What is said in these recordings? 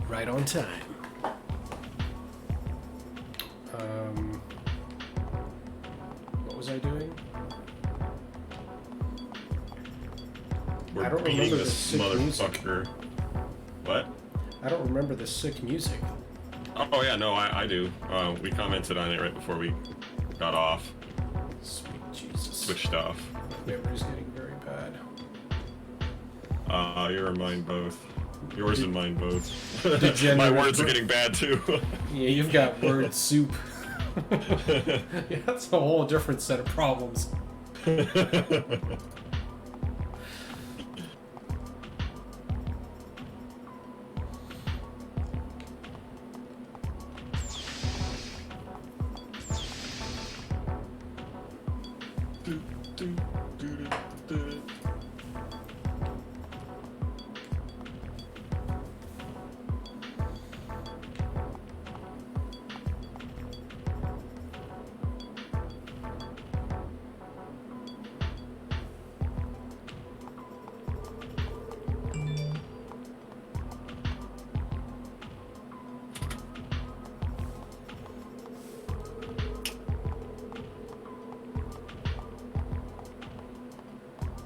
Right on time. What was I doing? We're I don't beating remember this the sick motherfucker. What? I don't remember the sick music. Oh yeah, no, I do. We commented on it right before we got off. Sweet Jesus. Switched off. My memory's getting very bad. You're mine both. Yours and mine both. Degenerate My words are getting bad too. Yeah, you've got word soup. Yeah, that's a whole different set of problems.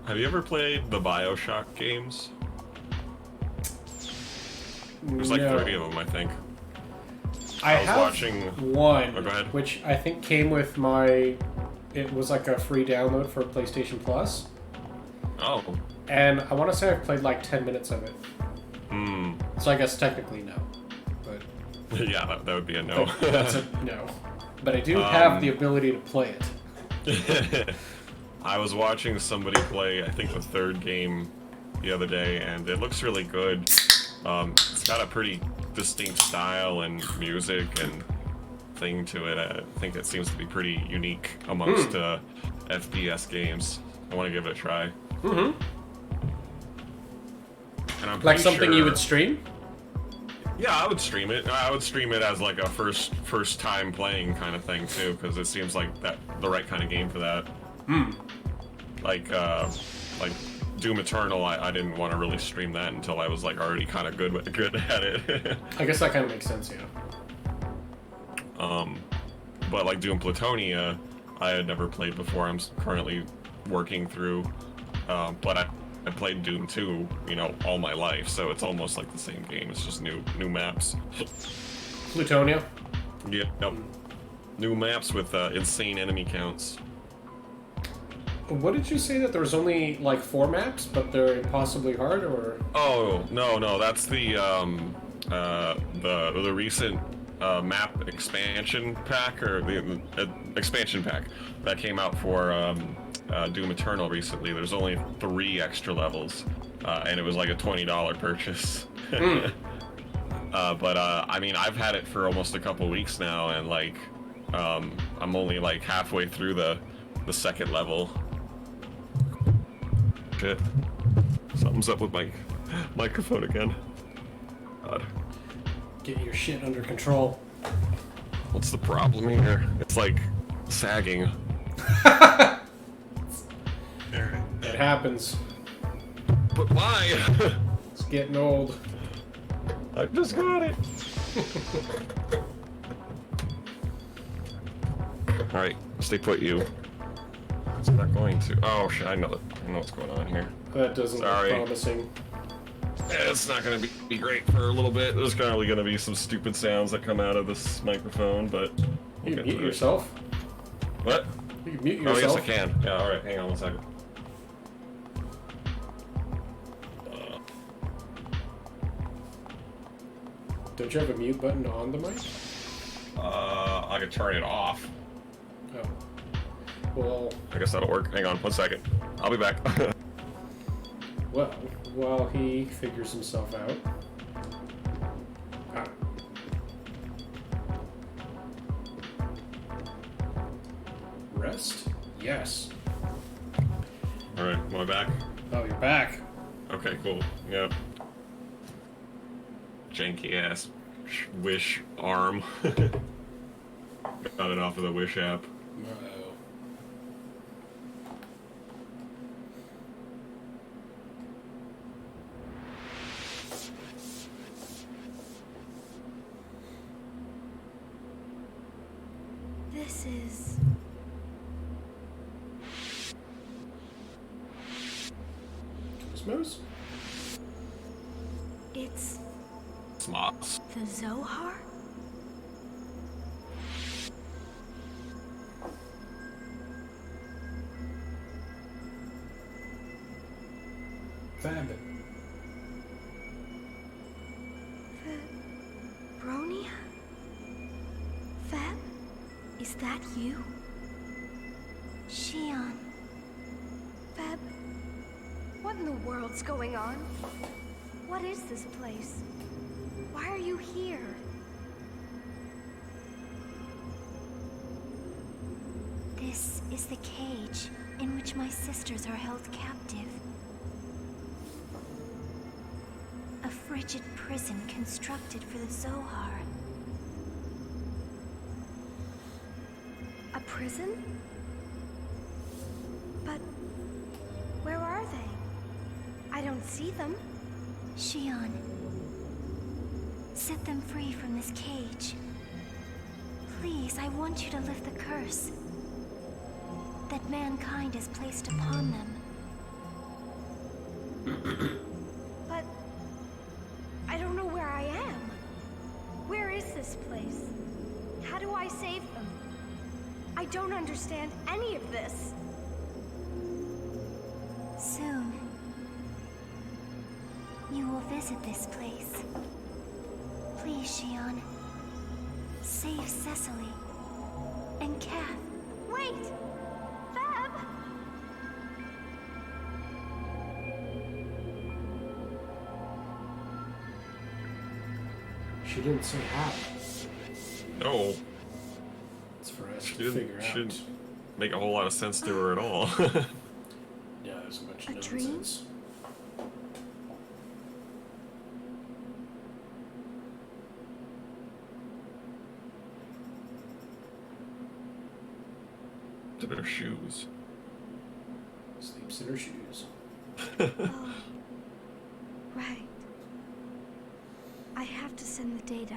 Have you ever played the BioShock games? There's like 3 of them, I think. I was have watching one, Oh, go ahead. which I think came with my... It was like a free download for PlayStation Plus. Oh. And I want to say I've played like 10 minutes of it. Hmm. So I guess technically no. But Yeah, that would be a no. that's a no. But I do have the ability to play it. I was watching somebody play, I think, the 3rd game the other day, and it looks really good. It's got a pretty distinct style and music and thing to it. I think it seems to be pretty unique amongst FPS games. I want to give it a try. Mm-hmm. And I'm Like pretty something sure... you would stream? Yeah, I would stream it. I would stream it as like a first time playing kind of thing too, because it seems like the right kind of game for that. Like Doom Eternal, I didn't want to really stream that until I was like already kind of good at it. I guess that kind of makes sense, yeah. But like Doom Plutonia, I had never played before. I'm currently working through, but I played Doom 2, you know, all my life, so it's almost like the same game. It's just new maps. Plutonia? Yep. New maps with insane enemy counts. What did you say that there was only like 4 maps, but they're impossibly hard, or? Oh no, that's the recent map expansion pack, or the expansion pack that came out for Doom Eternal recently. There's only 3 extra levels, and it was like a $20 purchase. But I mean, I've had it for almost a couple weeks now, and like I'm only like halfway through the 2nd level. Shit. Something's up with my microphone again. God. Get your shit under control. What's the problem here? It's like sagging. It happens. But why? It's getting old. I just got it. Alright, stay put, you. It's not going to. Oh shit, I know what's going on here. That doesn't look promising. Yeah, it's not going to be great for a little bit. There's probably going to be some stupid sounds that come out of this microphone, but... You can mute yourself. What? You can mute yourself. Oh, yes, I can. Yeah, alright, hang on 1 second. Don't you have a mute button on the mic? I can turn it off. Oh. Well... I guess that'll work. Hang on 1 second. I'll be back. Well, while he figures himself out... Ah. Rest? Yes. Alright, am I back? Oh, you're back. Okay, cool. Yep. Janky ass Wish arm. Got it off of the Wish app. Uh-oh. This is... Cosmos? It's Smots. the Zohar? Fab. Bronia? Feb? Is that you? Shion. Feb? What in the world's going on? What is this place? Why are you here? This is the cage in which my sisters are held captive. A frigid prison constructed for the Zohar. A prison? But where are they? I don't see them. Shion, set them free from this cage. Please, I want you to lift the curse that mankind has placed upon them. But I don't know where I am. Where is this place? How do I save them? I don't understand any of this. Soon, you will visit this place. Please, Shion. Save Cecily and Kath. Wait! Fab! She didn't say how. No. It's for us She to figure out. shouldn't make a whole lot of sense to her at all. Yeah, there's a bunch A of dream? nonsense. To their shoes. Sleeps in her shoes. Oh, right. I have to send the data.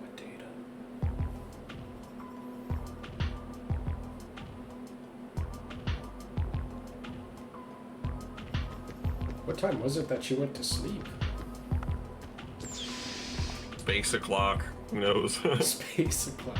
What data? What time was it that she went to sleep? Space o'clock. Who knows? Space o'clock.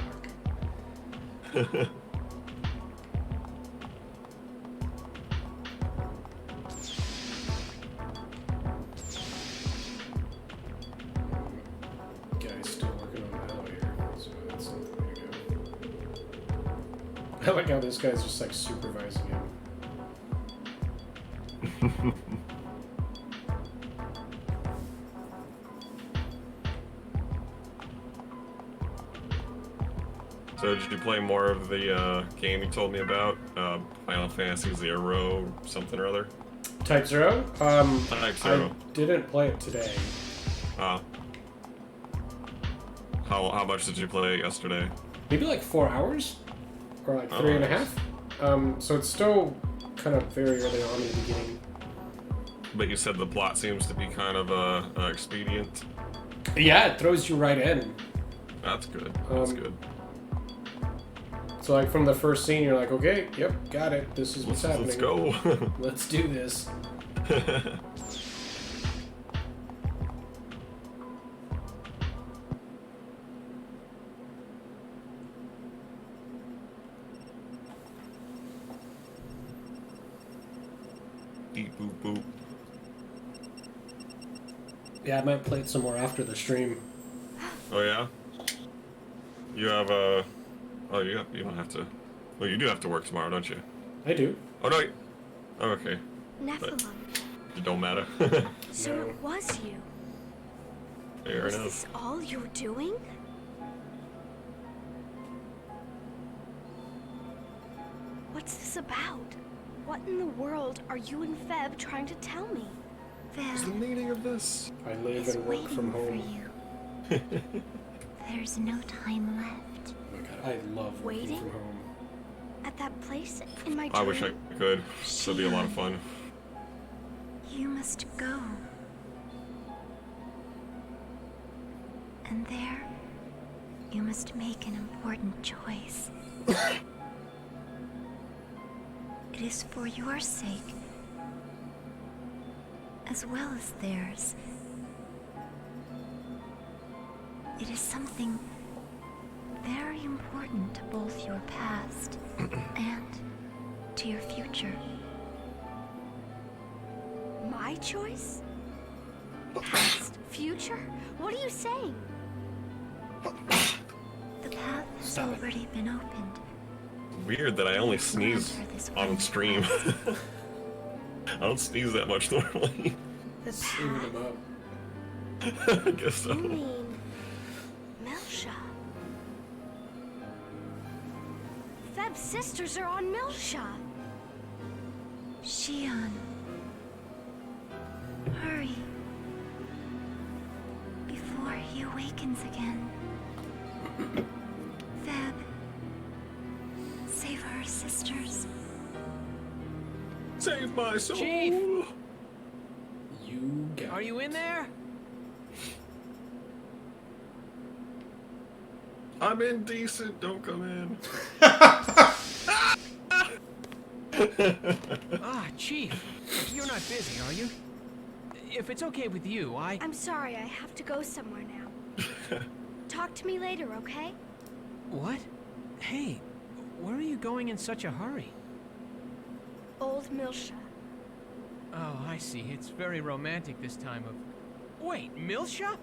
Guy's still working on the elevator, so that's something to go. I like how this guy's just like supervising him. So did you play more of the game you told me about? Final Fantasy Zero something or other? Type Zero? Type Zero. I didn't play it today. How much did you play yesterday? Maybe like 4 hours? Or like Oh, three and a nice. half? So it's still kind of very early on in the beginning. But you said the plot seems to be kind of expedient. Yeah, it throws you right in. That's good. That's Um, good. So like from the first scene, you're like, okay, yep, got it. This is what's happening. Let's go. Let's do this. Beep boop boop. Yeah, I might play it some more after the stream. Oh yeah. You have Oh, you don't have to. Well, you do have to work tomorrow, don't you? I do. Oh no. Oh, okay. Nephilim. It don't matter. So No. it was you. Fair Was enough. this all you were doing? What's this about? What in the world are you and Feb trying to tell me? What's the Feb meaning of this? I live is and work waiting from for home. you. There's no time left. Oh my god, I love working Waiting? from home. At that place in my dream. I wish I could. That'd be a lot of fun. You must go. And there, you must make an important choice. It is for your sake, as well as theirs. It is something very important to both your past and to your future. My choice? Past? Future? What are you saying? The path has already been opened. Weird that I only sneeze on stream. I don't sneeze that much normally. The Saving path? him up. I guess so. You mean Milsha? Feb's sisters are on Milsha. Shion. Hurry. Before he awakens again. Feb. Save our sisters. Save my soul! Chief! You got Are you in there? I'm indecent, don't come in. Ah, Chief. You're not busy, are you? If it's okay with you, I'm sorry, I have to go somewhere now. Talk to me later, okay? What? Hey, where are you going in such a hurry? Old Milsha. Oh, I see. It's very romantic this time of... Wait, Milsha?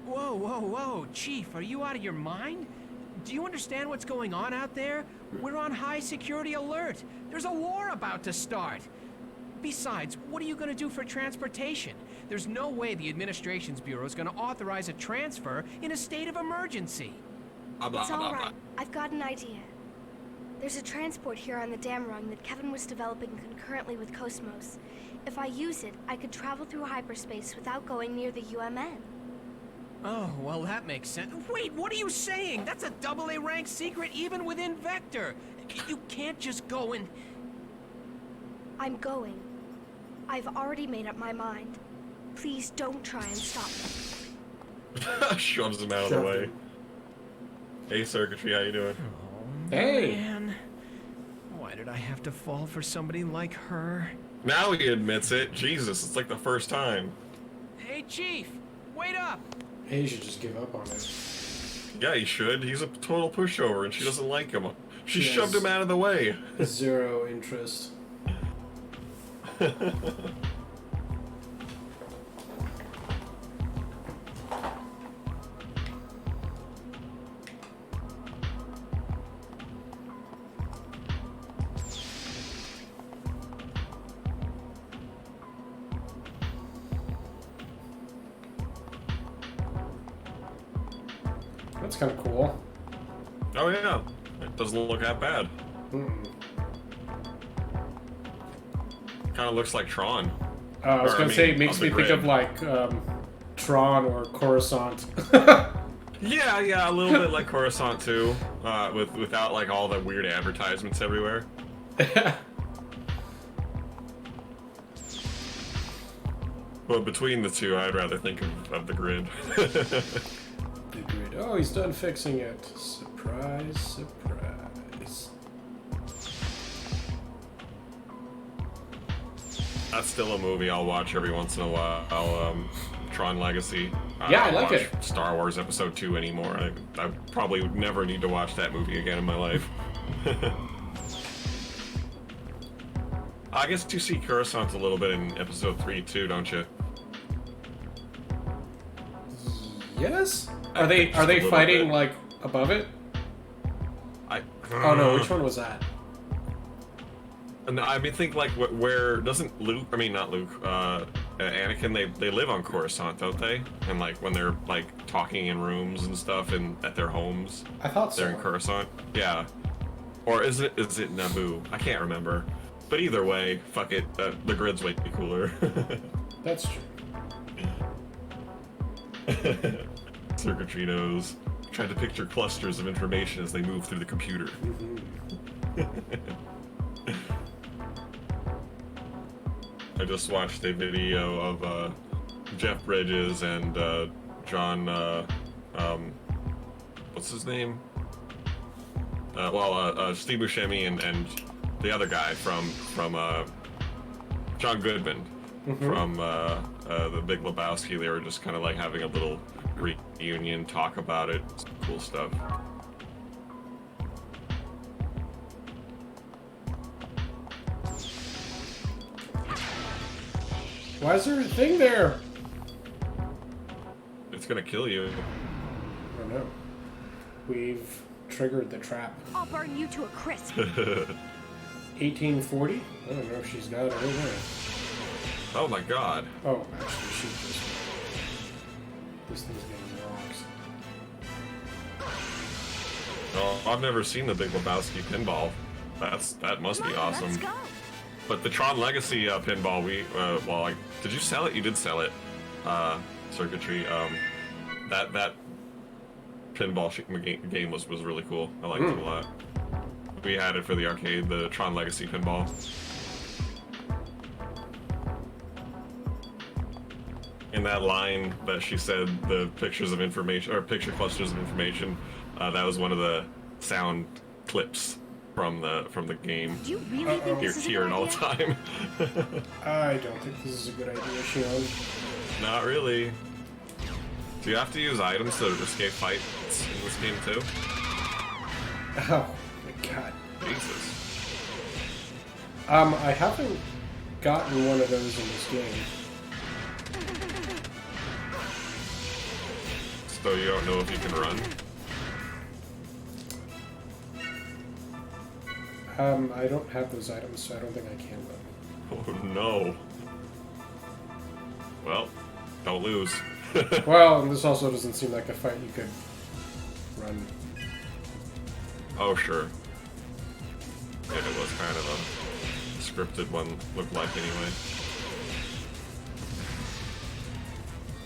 Whoa, whoa, whoa. Chief, are you out of your mind? Do you understand what's going on out there? We're on high security alert. There's a war about to start. Besides, what are you going to do for transportation? There's no way the Administrations Bureau is going to authorize a transfer in a state of emergency. It's all right. I've got an idea. There's a transport here on the dam rung that Kevin was developing concurrently with Cosmos. If I use it, I could travel through hyperspace without going near the UMN. Oh, well, that makes sense. Wait, what are you saying? That's a AA rank secret even within Vector. You can't just go and... I'm going. I've already made up my mind. Please don't try and stop me. Shoves him out of the way. Hey, Circuitry, how you doing? Hey! Man, why did I have to fall for somebody like her? Now he admits it. Jesus, it's like the first time. Hey, Chief, wait up! Hey, you should just give up on it. Yeah, he should. He's a total pushover, and she doesn't like him. She Yes. shoved him out of the way. Zero interest. That's kind of cool. Oh yeah, it doesn't look that bad. Mm-mm. Kind of looks like Tron. I was Or, I gonna mean, say, it makes on the me think of grid. like Tron or Coruscant. Yeah, a little bit like Coruscant too, without like all the weird advertisements everywhere. But between the two, I'd rather think of the grid. The grid. Oh, he's done fixing it. Surprise, surprise. That's still a movie I'll watch every once in a while. Tron Legacy. Yeah, I don't like watch it. Star Wars Episode 2 anymore. I probably would never need to watch that movie again in my life. I guess you see Coruscant a little bit in Episode 3 too, don't you? Yes? Are they Just a little fighting bit. like above it? I. Oh no, which one was that? No, I mean, think like where doesn't Luke? I mean, not Luke. Anakin. They live on Coruscant, don't they? And like when they're like talking in rooms and stuff, and at their homes, I thought so. they're in Coruscant. Yeah. Or is it Naboo? I can't remember. But either way, fuck it. The grid's way cooler. That's true. Circuitry knows. Trying to picture clusters of information as they move through the computer. I just watched a video of Jeff Bridges and John, what's his name? Steve Buscemi and the other guy from John Goodman from The Big Lebowski. They were just kind of like having a little reunion, talk about it. It's cool stuff. Why is there a thing there? It's gonna kill you. I don't know. We've triggered the trap. I'll burn you to a crisp. 1840? I don't know if she's got it right there. Oh my god. Oh, actually, she just... This thing's getting rocks. Oh, I've never seen the Big Lebowski pinball. That must be awesome. Let's go. But the Tron Legacy pinball, did you sell it? You did sell it. Circuitry. That pinball game was really cool. I liked it a lot. We had it for the arcade, the Tron Legacy pinball. In that line that she said, the pictures of information, or picture clusters of information, that was one of the sound clips from the game. Do you really think this is a Hear good it all the idea? time. I don't think this is a good idea, Shion. Not really. Do you have to use items to escape fights in this game too? Oh, my God. Jesus. I haven't gotten one of those in this game. So you don't know if you can run? I don't have those items, so I don't think I can run. Oh no. Well, don't lose. Well, and this also doesn't seem like a fight you could run. Oh, sure. Yeah, it was kind of a scripted one, looked like anyway.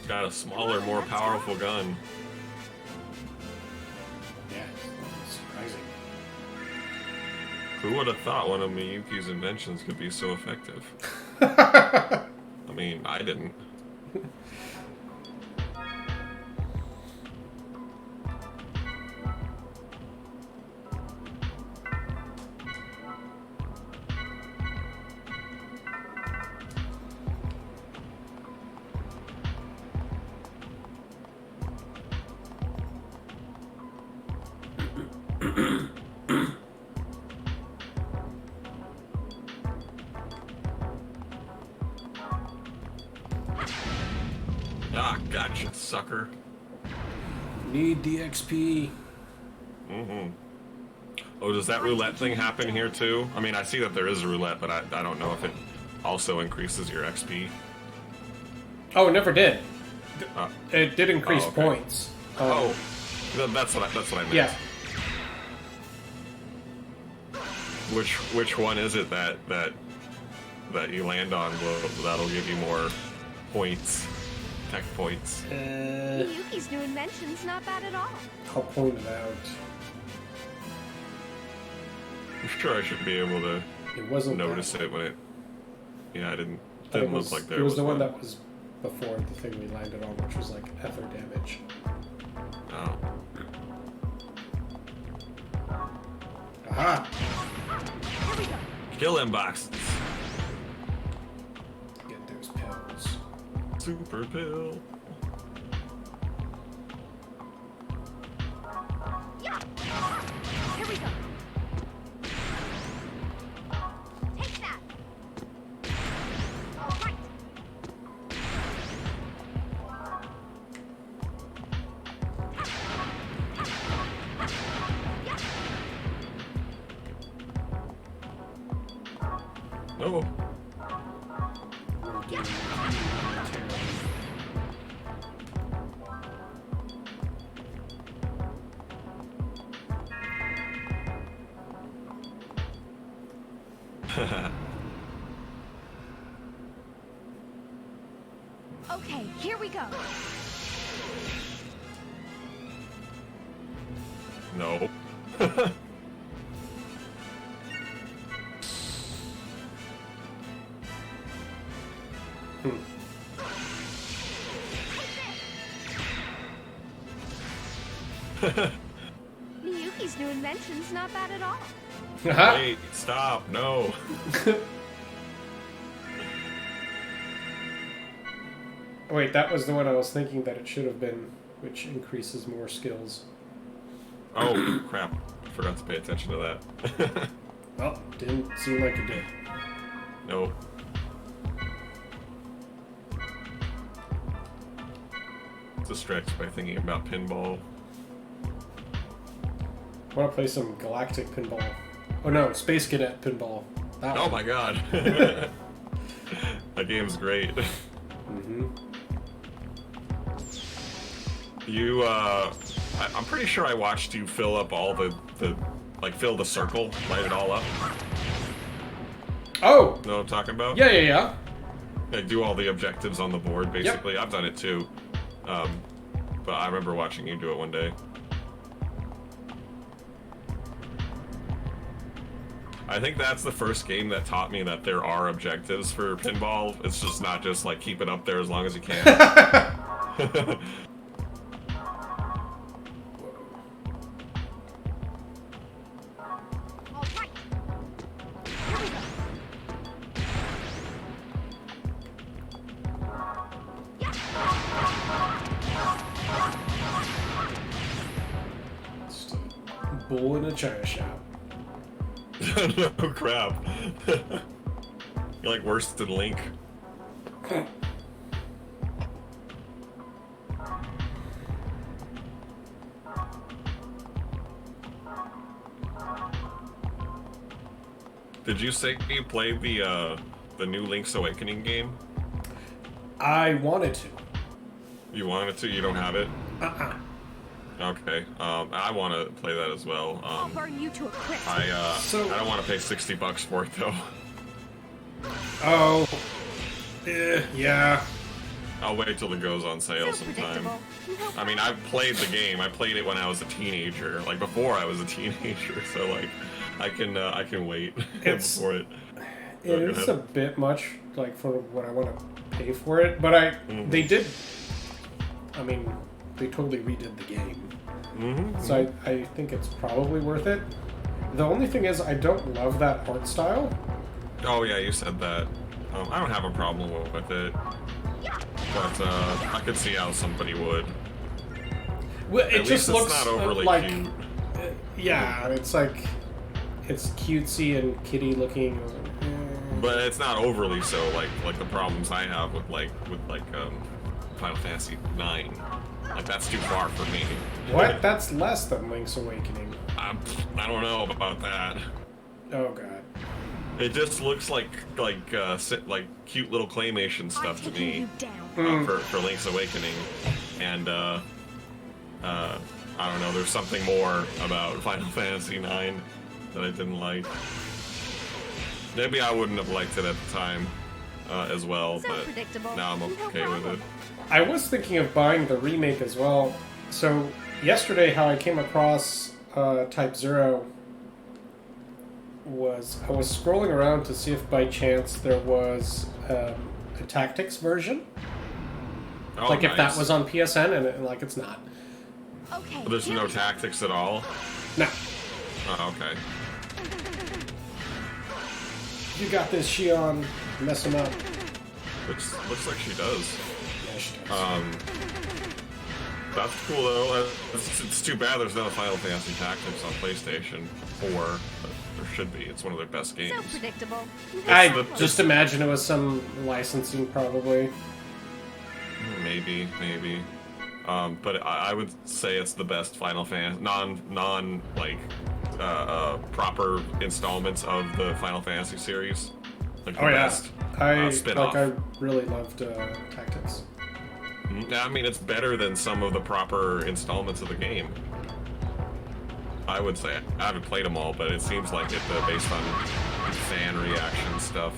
Got a smaller, more powerful gun. Yeah, surprising. Who would have thought one of Miyuki's inventions could be so effective? I mean, I didn't. Ah, gotcha, sucker. Need the XP. Mm-hmm. Oh, does that roulette thing happen here too? I mean, I see that there is a roulette, but I don't know if it also increases your XP. Oh, it never did. It did increase okay. points. That's what I meant. Yeah. Which one is it that you land on? That'll give you more points, tech points. Miyuki's new invention's not bad at all. I'll point it out. I'm sure I should be able to It wasn't notice that. it when it. Yeah, I didn't It look like there it was the one one. that was before the thing we landed on, which was like ether damage. Oh. Aha! Here we go. Kill them boxes. Get those pills. Super pill. Yeah. Here we go. Take that. All right. No. Okay, here we go. No. Miyuki's new invention's not bad at all. Wait, stop, no. Wait, that was the one I was thinking that it should have been, which increases more skills. Oh, crap. Forgot to pay attention to that. Well, didn't seem like it did. Nope. Distracted by thinking about pinball. I want to play some Galactic Pinball. Oh no, Space Cadet Pinball. That Oh one. my god. That game's great. Mm-hmm. You, I'm pretty sure I watched you fill up all the fill the circle, light it all up. Oh! Know what I'm talking about? Yeah. Like, do all the objectives on the board, basically. Yep. I've done it too. But I remember watching you do it one day. I think that's the first game that taught me that there are objectives for pinball. It's just not just like keep it up there as long as you can. All right. Here we go. Just a bull in a china shop. No crap. You're like worse than Link. Did you say you played the new Link's Awakening game? I wanted to. You wanted to? You don't have it? Uh-uh. Okay. I want to play that as well. I'll burn you to a crisp. I So- don't want to pay $60 for it though. Oh. Yeah. I'll wait till it goes on sale So sometime. predictable. No I mean, I've played the game. I played it when I was a teenager, like before I was a teenager. So like, I can wait It's- before it. It Go is ahead. a bit much, like, for what I want to pay for it, but they did, I mean, they totally redid the game. So I think it's probably worth it. The only thing is, I don't love that art style. Oh yeah, you said that. I don't have a problem with it, but I could see how somebody would. Well, it At just least looks it's not overly like, cute. Yeah, it's like, it's cutesy and kitty looking. But it's not overly so. Like the problems I have with Final Fantasy 9. Like that's too far for me. What? That's less than Link's Awakening. I don't know about that. Oh god. It just looks like cute little claymation stuff to taking me you down. for Link's Awakening, and I don't know. There's something more about Final Fantasy 9 that I didn't like. Maybe I wouldn't have liked it at the time as well, So but predictable. now I'm No okay with it. problem. I was thinking of buying the remake as well. So yesterday, how I came across Type 0 was I was scrolling around to see if by chance there was a tactics version, Oh, like if that nice. was on PSN, and like it's not. Okay. There's here no we go. tactics at all. No, Oh, okay. you got this, Shion. Mess him up. Looks like she does. Yeah, she does. That's cool though. It's too bad there's no Final Fantasy Tactics on PlayStation 4. But there should be. It's one of their best So games. predictable. I the- just imagine it was some licensing, probably. Maybe. But I would say it's the best Final Fantasy non proper installments of the Final Fantasy series. Like the Oh yeah, best I spin-off. I really loved Tactics. I mean, it's better than some of the proper installments of the game. I would say. I haven't played them all, but it seems like it based on fan reaction stuff.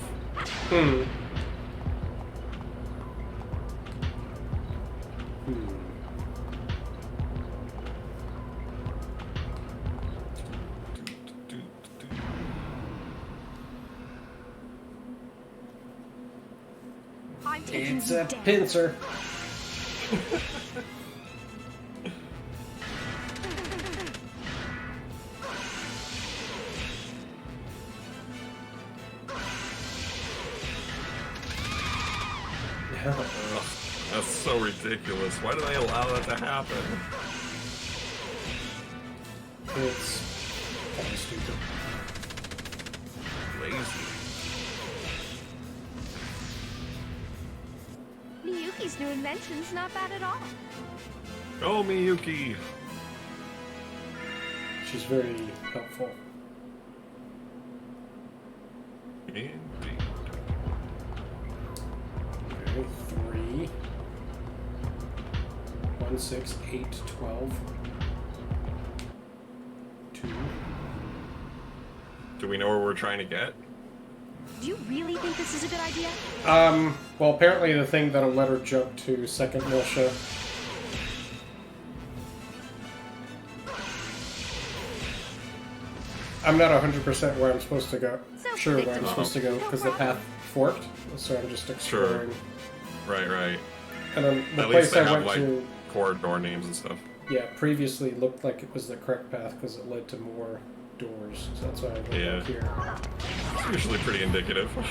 I'm taking It's you a down. pincer. hell? Ugh, that's so ridiculous. Why do they allow that to happen? It's kind of stupid. Lazy. Miyuki's new invention's not bad at all. Oh, Miyuki. She's very helpful. Indeed. Okay, 3. 1, 6, 8, 12. 2. Do we know where we're trying to get? Do you really think this is a good idea? Well, apparently the thing that'll let her jump to second Milsha. I'm not 100% where I'm supposed to go. So Sure where I'm predictable. supposed to go, No because the problem. path forked, so I'm just exploring. Right. And then the At place least they I have, went like, to, corridor names and stuff. yeah, previously looked like it was the correct path because it led to more doors. So that's why I went Yeah. back here. It's usually pretty indicative. 1,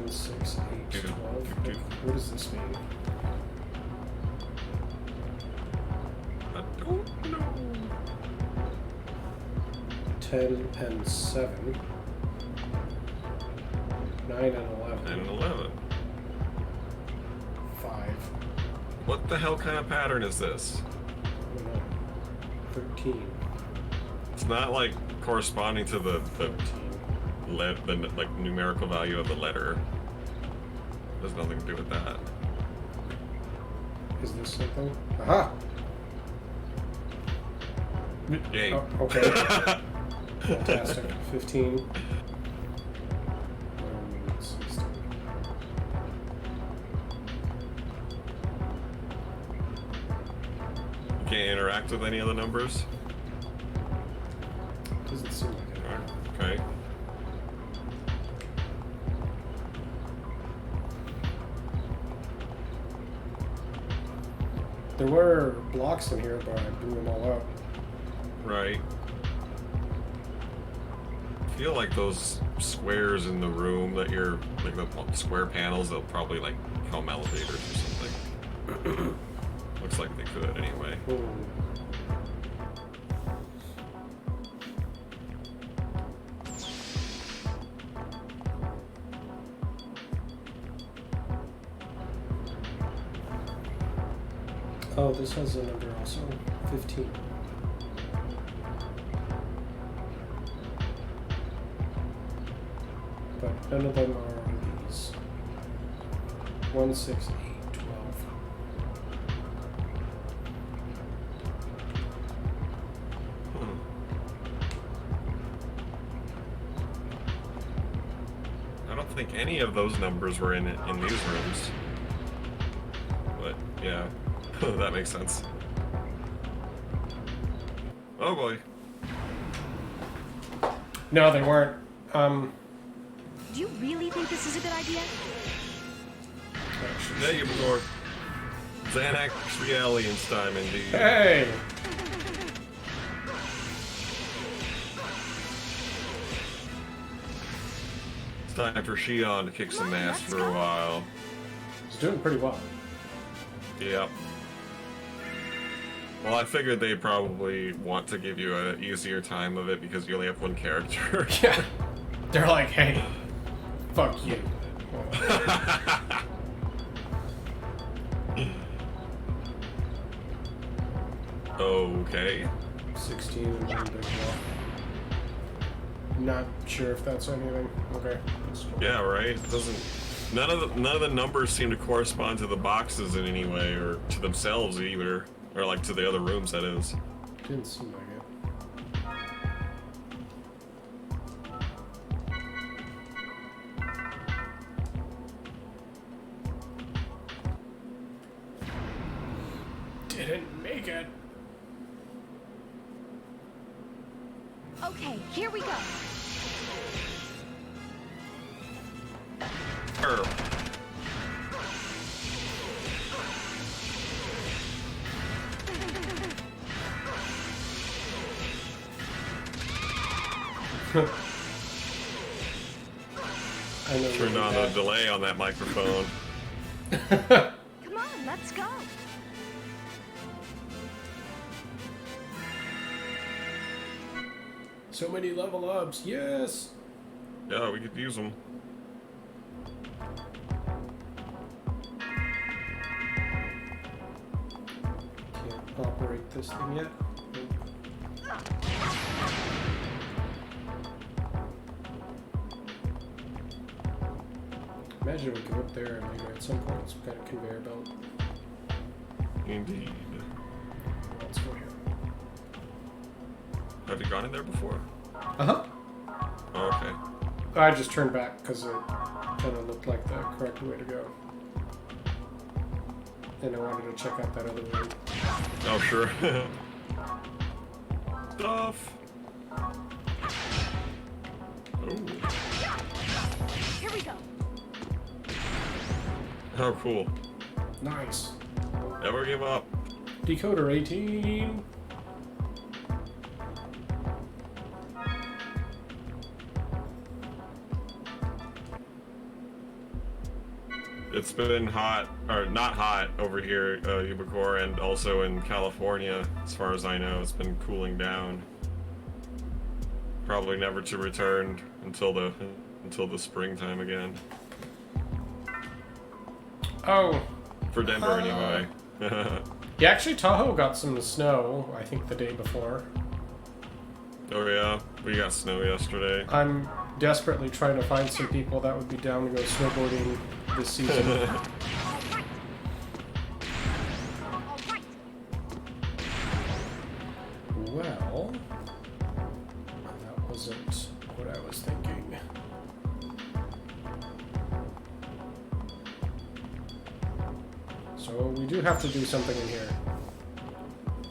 6, 8, 12. What does this mean? I don't know. 10 and 7. 9 and 11. And 11. 5. What the hell kind of pattern is this? I don't know. 13. It's not like corresponding to the 14. like numerical value of the letter. There's nothing to do with that. Is this something? Aha! Yay. Oh, okay. Fantastic. 15. 16. You can't interact with any of the numbers? Doesn't seem like it. Okay. There were blocks in here, but I blew them all out. Right. I feel like those squares in the room that you're, like the square panels, they'll probably like become elevators or something. Looks like they could anyway. Oh, this has a number also. 15. But none of them are on these. 1, 6, 8, 12. Hmm. I don't think any of those numbers were in these rooms. But yeah, that makes sense. Oh boy. No, they weren't. Do you really think this is a good idea? Negative Xanax NerdlesInTime indeed. Hey! It's time for Shion to kick some ass for a while. He's doing pretty well. Yep. Well, I figured they'd probably want to give you an easier time of it because you only have one character. Yeah. They're like, hey, fuck you. Okay. 16 and one big block. Not sure if that's anything. Okay. Let's go. Yeah, right. It doesn't. None of the numbers seem to correspond to the boxes in any way, or to themselves either, or like to the other rooms. That is. Didn't seem like it. Didn't make it. Okay, here we go. Err. I know. Turned on the delay on that microphone. Come on, let's go. So many level ups, yes! Yeah, we could use them. Can't operate this thing yet. Imagine we go up there and maybe at some point some kind of conveyor belt. Indeed. Let's go here. Have you gone in there before? Uh-huh. Oh, okay. I just turned back because it kind of looked like the correct way to go. And I wanted to check out that other room. Oh, sure. Stuff. Ooh. Here we go. Oh, cool. Nice. Never give up. Decoder 18. It's been hot, or not hot over here, Ubicore, and also in California, as far as I know. It's been cooling down. Probably never to return until the springtime again. Oh. For Denver, anyway. Yeah, actually, Tahoe got some snow, I think the day before. Oh yeah, we got snow yesterday. I'm desperately trying to find some people that would be down to go snowboarding this season. Well, that wasn't what I was thinking. So we do have to do something in here.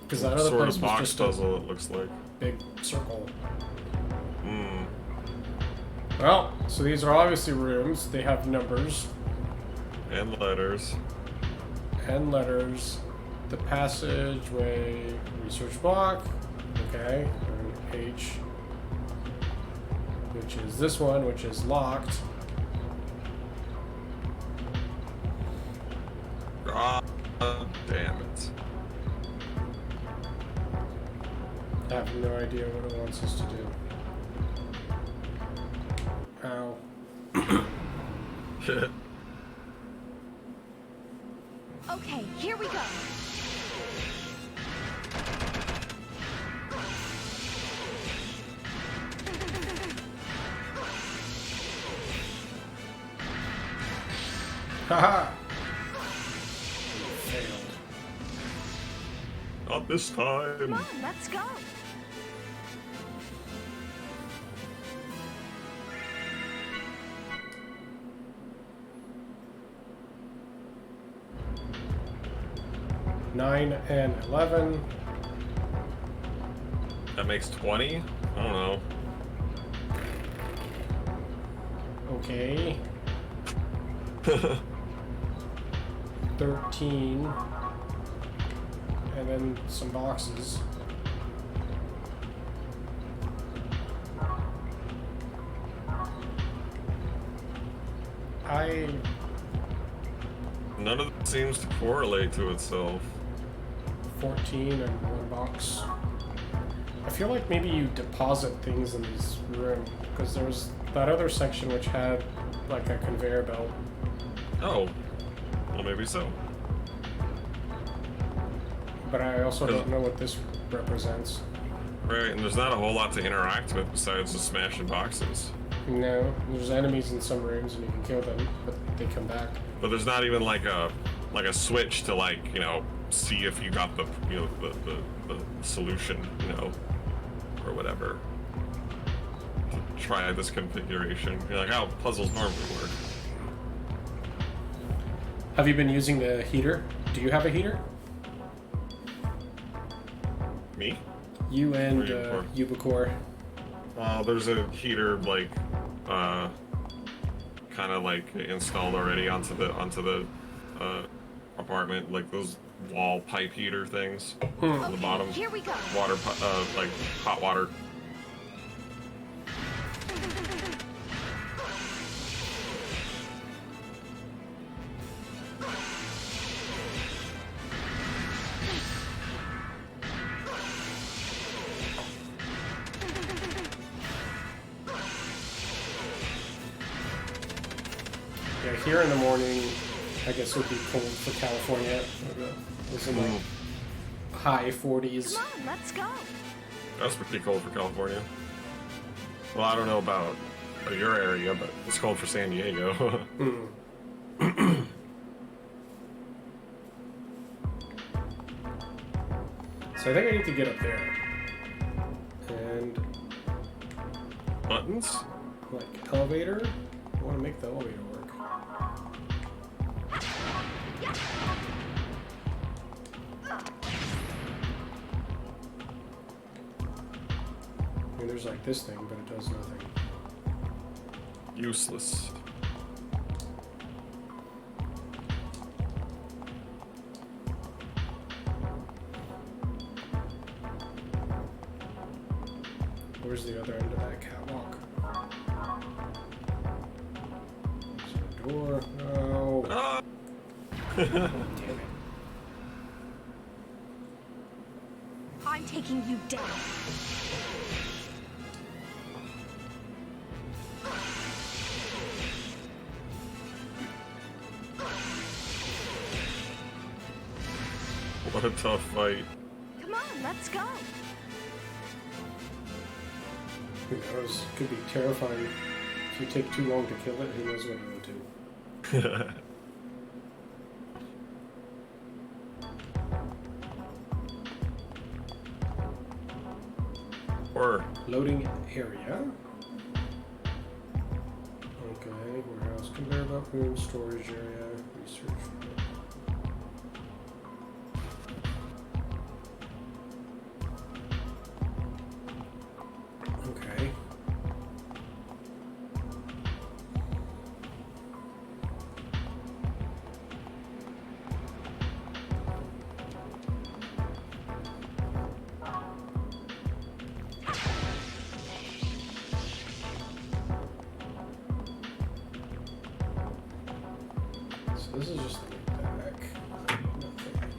Because that other Sort place of was box just puzzle, a it looks like. big circle. Hmm. Well, so these are obviously rooms. They have numbers. And letters. And letters. The passageway, research block. Okay. And H. Which is this one, which is locked. God damn it. I have no idea what it wants us to do. Ow. Okay, here we go. Haha! Failed. Not this time. Come on, let's go. Nine and 11. That makes 20? I don't know. Okay. 13. And then some boxes. None of it seems to correlate to itself. 14 and one box. I feel like maybe you deposit things in this room because there was that other section which had like a conveyor belt. Oh. Well, maybe so. But I also don't know what this represents. Right, and there's not a whole lot to interact with besides just smashing boxes. No, there's enemies in some rooms and you can kill them, but they come back. But there's not even like a switch to like, you know, see if you got the, you know, the solution, you know, or whatever. To try this configuration. You're like, how puzzles normally work. Have you been using the heater? Do you have a heater? Me? You and Ubicore. Ubicore. There's a heater like kind of like installed already onto the apartment, like those wall pipe heater things on the bottom. Here we go. Water, like hot water. Yeah, here in the morning, I guess it would be cold for California. It was in like high 40s. Come on, let's go. That's pretty cold for California. Well, I don't know about your area, but it's cold for San Diego. So I think I need to get up there. And Buttons? like elevator. I want to make the elevator work. I mean, there's like this thing, but it does nothing. Useless. Where's the other end of that catwalk? There's a door. No. Ah! Damn it. I'm taking you down. What a tough fight. Come on, let's go. Who knows? Could be terrifying. If you take too long to kill it, who knows what it'll do. Or Loading area. Okay, warehouse, conveyor belt room, storage area, research room. Okay. So this is just the back. Nothing.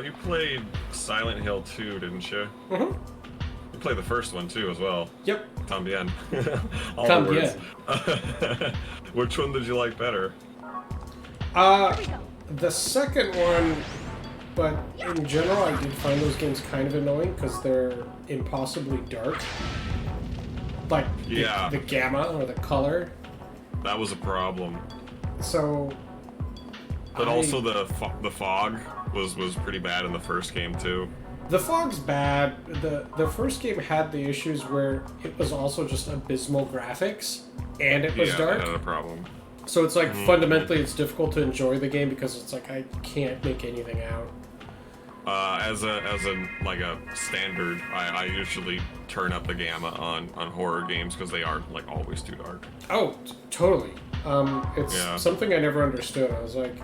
you played Silent Hill 2, didn't you? Mm-hmm. You played the first one too as well. Yep. Tambien. All Tambien. the words. Which one did you like better? The second one, but in general, I did find those games kind of annoying because they're impossibly dark. Like Yeah. the gamma or the color. That was a problem. So. But also the fog was pretty bad in the first game too. The fog's bad. The first game had the issues where it was also just abysmal graphics and it was Yeah, dark. that had a problem. So it's like fundamentally it's difficult to enjoy the game because it's like I can't make anything out. As a like a standard, I usually turn up the gamma on horror games because they are like always too dark. Oh, totally. It's Yeah. something I never understood. I was like,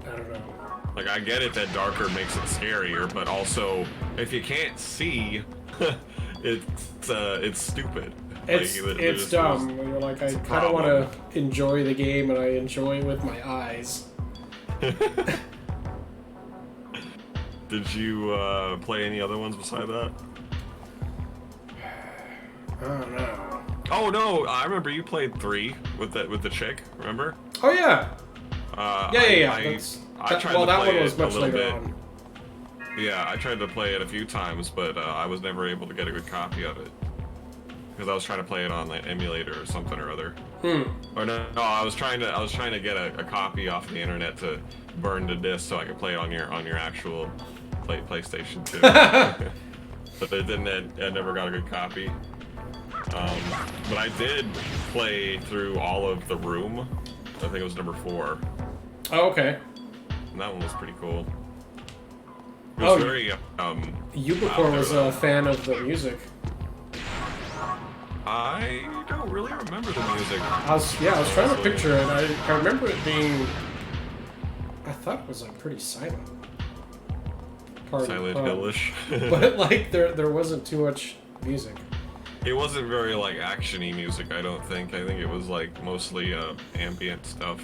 I don't know. Like I get it that darker makes it scarier, but also if you can't see, it's stupid. It's Like, it's dumb. You're like, I kind of want to enjoy the game, and I enjoy it with my eyes. Did you play any other ones beside that? I don't know. Oh no, I remember you played 3 with the chick. Remember? Oh yeah. Yeah. I tried well, to that play one was it much a little later bit. on. Yeah, I tried to play it a few times, but I was never able to get a good copy of it because I was trying to play it on like emulator or something or other. Or no, I was trying to get a copy off the internet to burn the disc so I could play it on your actual PlayStation 2. But it didn't. I never got a good copy. But I did play through all of The Room. I think it was number 4. Oh, okay. And that one was pretty cool. It was very Ubicore was a fan of the music. I don't really remember the music. I was trying to picture it. I remember it being. I thought it was like pretty silent. Silent Hillish. But like there wasn't too much music. It wasn't very like action-y music, I don't think. I think it was like mostly ambient stuff.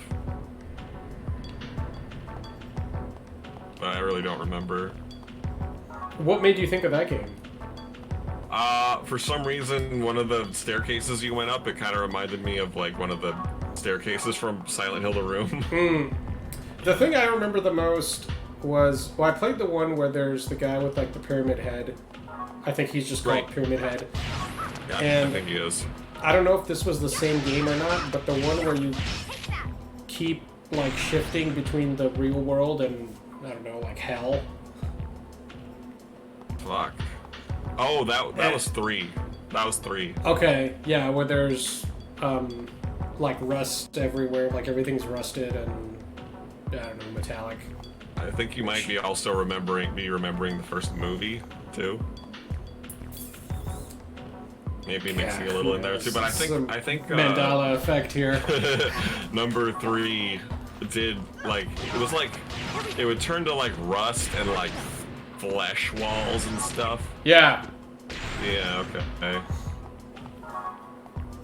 But I really don't remember. What made you think of that game? For some reason, one of the staircases you went up, it kind of reminded me of like one of the staircases from Silent Hill: The Room. The thing I remember the most was, well, I played the one where there's the guy with like the pyramid head. I think he's just called Pyramid Head. Yeah, And I think he is. I don't know if this was the same game or not, but the one where you keep like shifting between the real world and, I don't know, like hell. Fuck. Oh, that was 3. That was 3. Okay, yeah, where there's like rust everywhere, like everything's rusted and, I don't know, metallic. I think you might be also remembering the first movie too. Maybe mixing a little in there too, but I think Mandela effect here. number 3 did like it would turn to like rust and like flesh walls and stuff. Yeah. Yeah. Okay.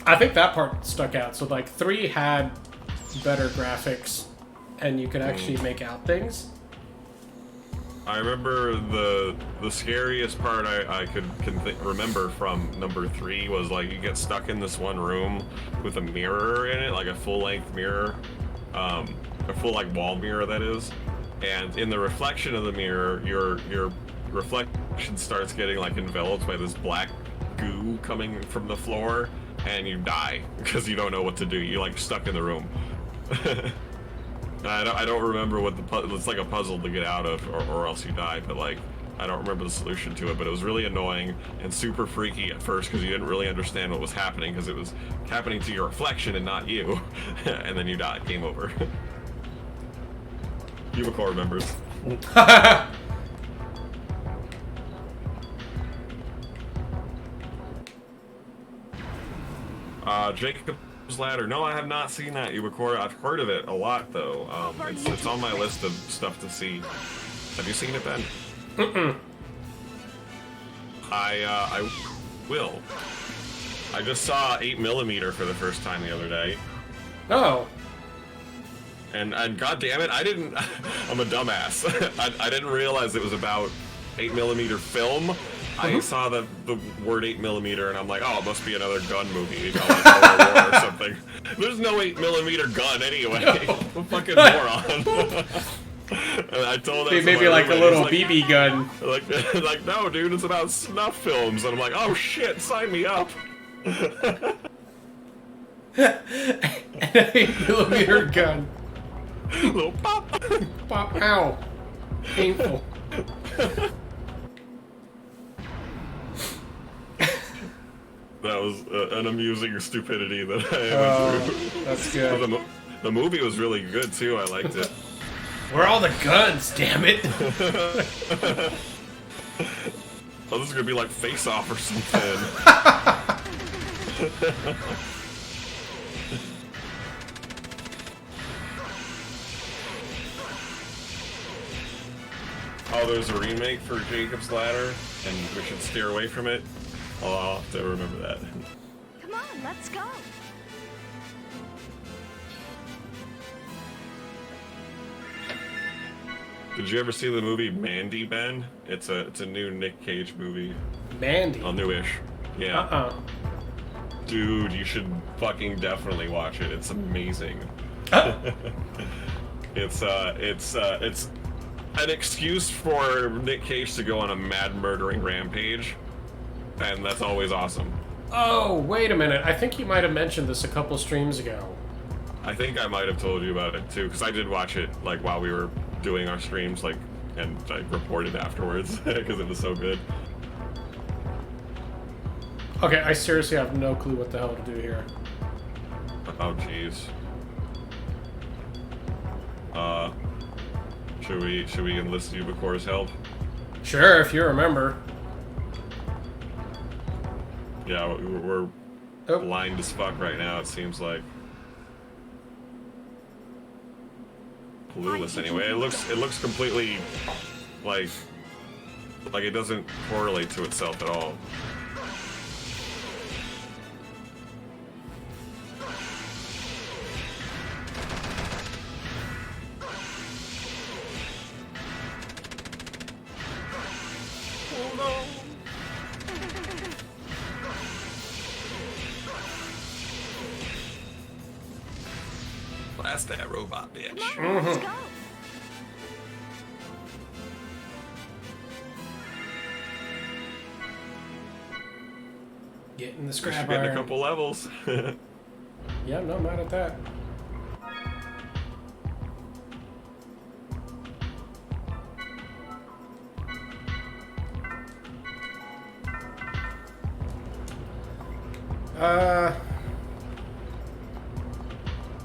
I think that part stuck out. So like 3 had better graphics, and you could actually make out things. I remember the scariest part I can remember from number 3 was like you get stuck in this one room with a mirror in it, like a full-length mirror, a full like wall mirror that is, and in the reflection of the mirror, your reflection starts getting like enveloped by this black goo coming from the floor, and you die because you don't know what to do. You're like stuck in the room. I don't remember what it's like a puzzle to get out of, or else you die, but like, I don't remember the solution to it, but it was really annoying and super freaky at first because you didn't really understand what was happening because it was happening to your reflection and not you, and then you die, game over. Ubicore remembers. Jacob's Ladder. No, I have not seen that, Ubicore. I've heard of it a lot, though. It's on my list of stuff to see. Have you seen it, Ben? Mm-mm. I will. I just saw 8mm for the first time the other day. Oh. And god damn it, I didn't... I'm a dumbass. I didn't realize it was about 8mm film. I saw the word 8mm and I'm like, oh, it must be another gun movie, you know, like World War or something. There's no 8mm gun anyway. No. I'm a fucking moron. And I told him maybe like a little BB gun. Like, no, dude, it's about snuff films. And I'm like, oh shit, sign me up. An 8mm gun. Little pop. Pop. Ow. Painful. That was an amusing stupidity that I went through. That's good. But the movie was really good too. I liked it. Where are all the guns, damn it? Oh, this is gonna be like Face Off or something. Oh, there's a remake for Jacob's Ladder, and we should steer away from it. Oh, I'll have to remember that. Come on, let's go. Did you ever see the movie Mandy, Ben? It's a new Nick Cage movie. Mandy? Oh, newish. Yeah. Uh-uh. Dude, you should fucking definitely watch it. It's amazing. It's an excuse for Nick Cage to go on a mad murdering rampage, and that's always awesome. Oh, wait a minute. I think you might have mentioned this a couple streams ago. I think I might have told you about it too, because I did watch it like while we were doing our streams, like, and I reported afterwards because it was so good. Okay, I seriously have no clue what the hell to do here. Oh jeez. Should we enlist Ubicore's help? Sure, if you remember. Yeah, we're blind as fuck right now, it seems like. Clueless anyway. It looks completely like it doesn't correlate to itself at all. Blast that robot, bitch. Come on, let's go. Getting the We scrap should get iron. a couple levels. Yeah, I'm not mad at that.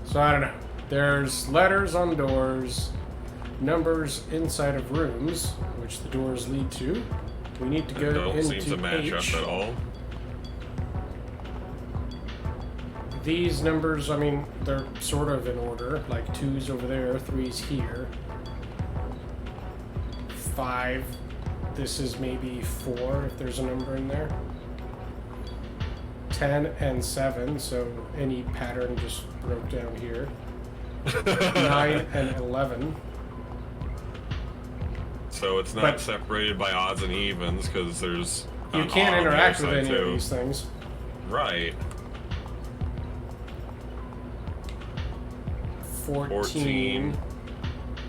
So I don't know. There's letters on doors, numbers inside of rooms, which the doors lead to. We need to go Don't into seem to match H. up at all. These numbers, I mean, they're sort of in order. Like 2's over there, 3's here. 5. This is maybe 4 if there's a number in there. 10 and 7, so any pattern just broke down here. 9 and 11. So it's not But- separated by odds and evens because there's. You an can't odd on the interact other with side, any too. of these things. Right. 14.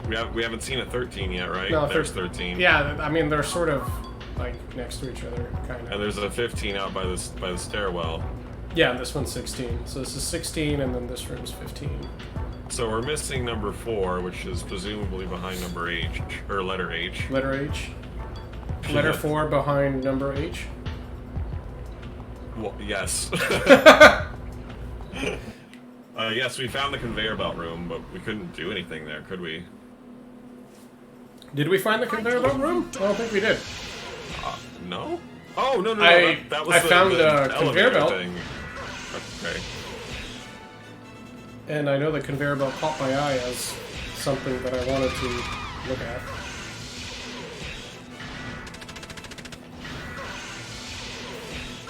We haven't seen a 13 yet, right? No, There's 13. Yeah, I mean, they're sort of like next to each other, kind And of. there's a 15 out by the stairwell. Yeah, this one's 16. So this is 16, and then this room's 15. So we're missing number 4, which is presumably behind number H, or letter H. Letter H. Letter 4 behind number H. Well, yes. Yes, we found the conveyor belt room, but we couldn't do anything there, could we? Did we find the conveyor belt room? I don't think we did. No? Oh, no, I- that was I the, found the the conveyor elevator belt. thing. Okay. And I know the conveyor belt caught my eye as something that I wanted to look at.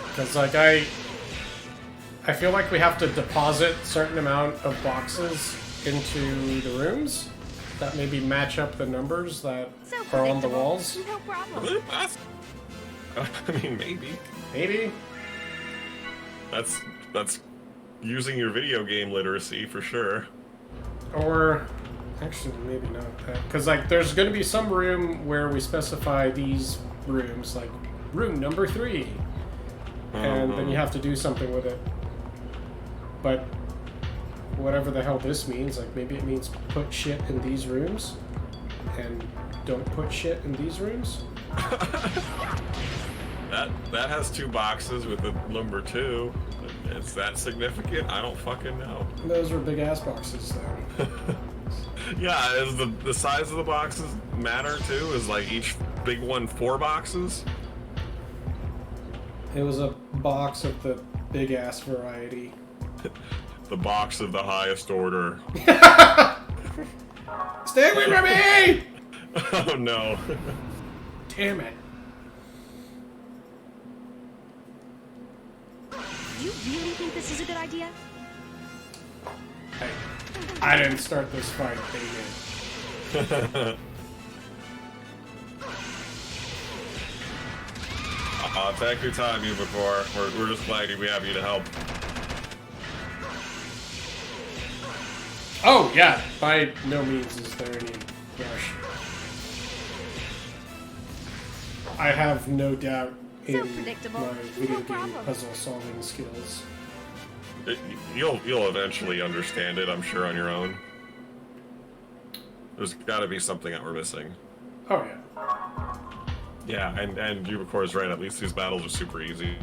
Because, like, I feel like we have to deposit certain amount of boxes into the rooms that maybe match up the numbers that So are on the predictable. walls. No problem. Really? I mean, maybe. Maybe. That's using your video game literacy for sure. Or, actually, maybe not that. Because, like, there's going to be some room where we specify these rooms, like room number 3. And then you have to do something with it. But whatever the hell this means, like maybe it means put shit in these rooms and don't put shit in these rooms. That has 2 boxes with the number 2. Is that significant? I don't fucking know. Those are big ass boxes, though. Yeah, is the size of the boxes matter too? Is like each big one 4 boxes? It was a box of the big ass variety. The box of the highest order. Stay away from me! Oh no. Damn it. You really think this is a good idea? Hey, I didn't start this fight, they did. Take your time, Ubicore. We're just glad we have you to help. Oh, yeah, by no means is there any rush. I have no doubt So in predictable. my video No game problem. puzzle solving skills. You'll eventually understand it, I'm sure, on your own. There's got to be something that we're missing. Oh, yeah. Yeah, and Ubicore's right. At least these battles are super easy.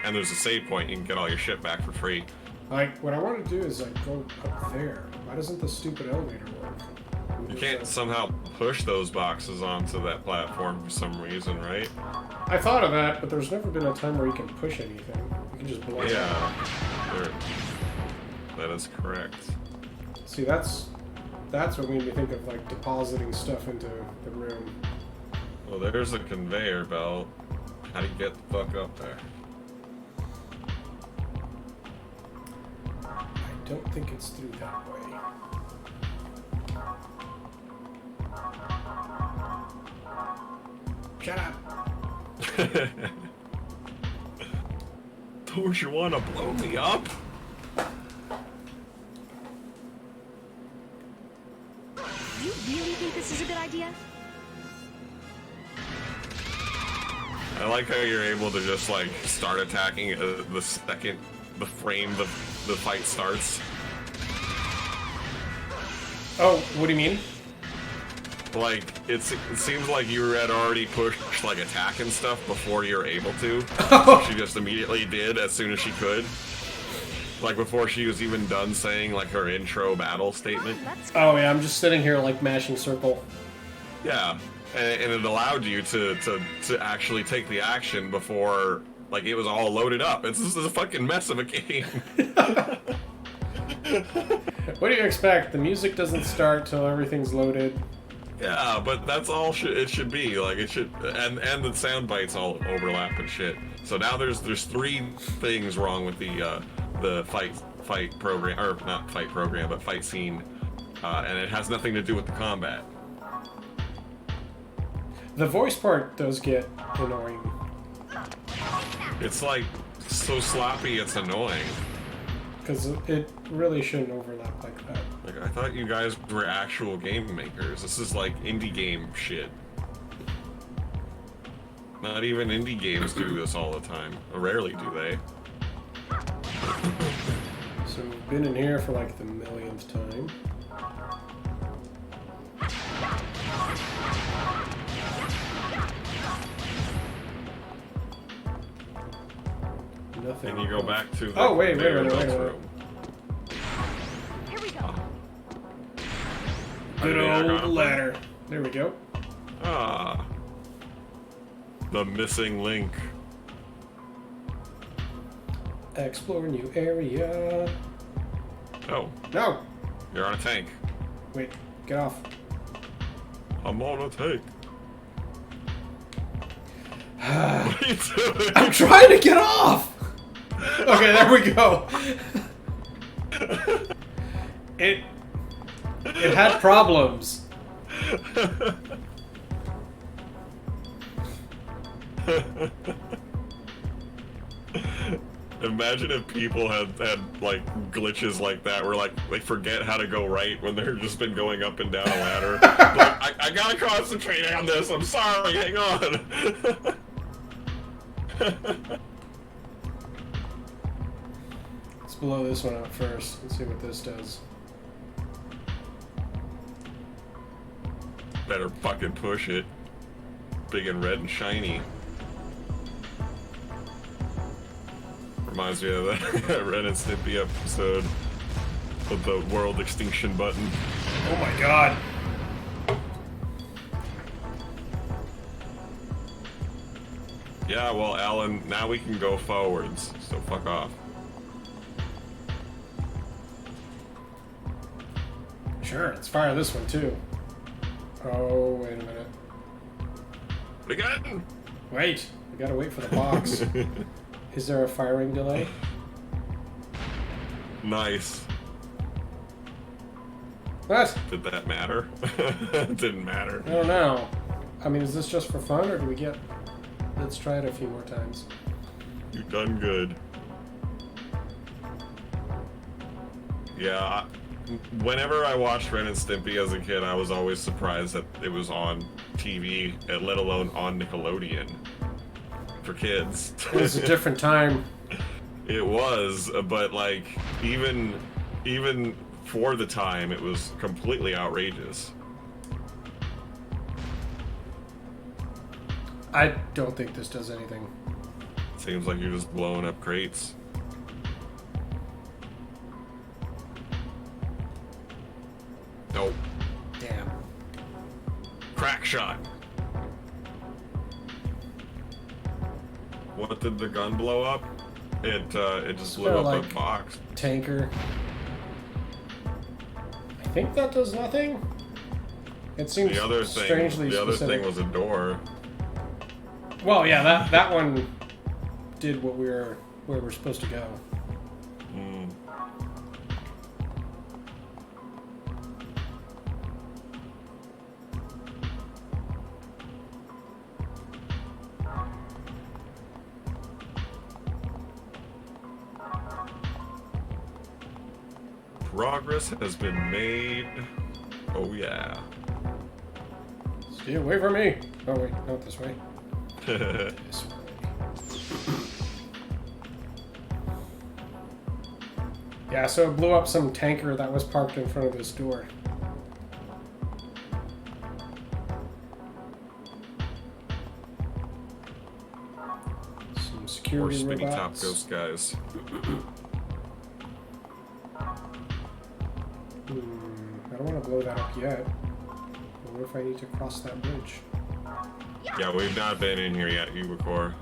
And there's a save point. You can get all your shit back for free. Like, what I want to do is, like, go up there. Why doesn't the stupid elevator work? You can't somehow push those boxes onto that platform for some reason, right? I thought of that, but there's never been a time where you can push anything. You can just blow it up. Yeah. That is correct. See, that's what made me think of, like, depositing stuff into the room. Well, there's a conveyor belt. How do you get the fuck up there? I don't think it's through that way. Shut up! Don't you want to blow me up? really think this is a good idea? I like how you're able to just like start attacking the second the fight starts. Oh, what do you mean? Like it seems like you had already pushed like attack and stuff before you're able to. She just immediately did as soon as she could. Like before she was even done saying like her intro battle statement. Oh yeah, I'm just sitting here like mashing circle. Yeah, and it allowed you to actually take the action before like it was all loaded up. This is a fucking mess of a game. What do you expect? The music doesn't start till everything's loaded. Yeah, but that's all it should be. Like it should, and the sound bites all overlap and shit. So now there's 3 things wrong with the fight program, or not fight program, but fight scene, and it has nothing to do with the combat. The voice part does get annoying. It's like so sloppy, it's annoying. Because it really shouldn't overlap like that. Like I thought you guys were actual game makers. This is like indie game shit. Not even indie games do this all the time. Or rarely do they. So we've been in here for like the millionth time. Nothing. And you go back to the wait. room. Here we go. Good old ladder. There we go. Ah. The missing link. Explore new area. Oh, No! you're on a tank. Wait, get off. I'm on a tank. What are you doing? I'm trying to get off! Okay, there we go. It had problems. Imagine if people had like glitches like that where like they forget how to go right when they've just been going up and down a ladder. Like, I gotta concentrate on this, I'm sorry, hang on. Let's blow this one up first. Let's see what this does. Better fucking push it. Big and red and shiny. Reminds me of that Ren and Stimpy episode with the world extinction button. Oh my god. Yeah, well, Alan, now we can go forwards, so fuck off. Sure, let's fire this one too. Oh, wait a minute. Again! Wait, we gotta wait for the box. Is there a firing delay? Nice. What? Did that matter? It didn't matter. I don't know. I mean, is this just for fun, or do we get... Let's try it a few more times. You've done good. Yeah, whenever I watched Ren and Stimpy as a kid, I was always surprised that it was on TV, let alone on Nickelodeon. For kids. It was a different time. It was, but like, even for the time, it was completely outrageous. I don't think this does anything. Seems like you're just blowing up crates. Nope. Damn. Crack shot. What did the gun blow up? It just blew up like a box. Tanker. I think that does nothing. It seems The other strangely thing specific. was a door. Well, yeah, that one did what where we're supposed to go. Hmm. Progress has been made. Oh yeah. Stay away from me! Oh wait, not this way. This way. Yeah, so it blew up some tanker that was parked in front of this door. Some More security spinny top robots. ghost guys. I don't want to blow that up yet. What if I need to cross that bridge? Yeah, we've not been in here yet, Ubicor.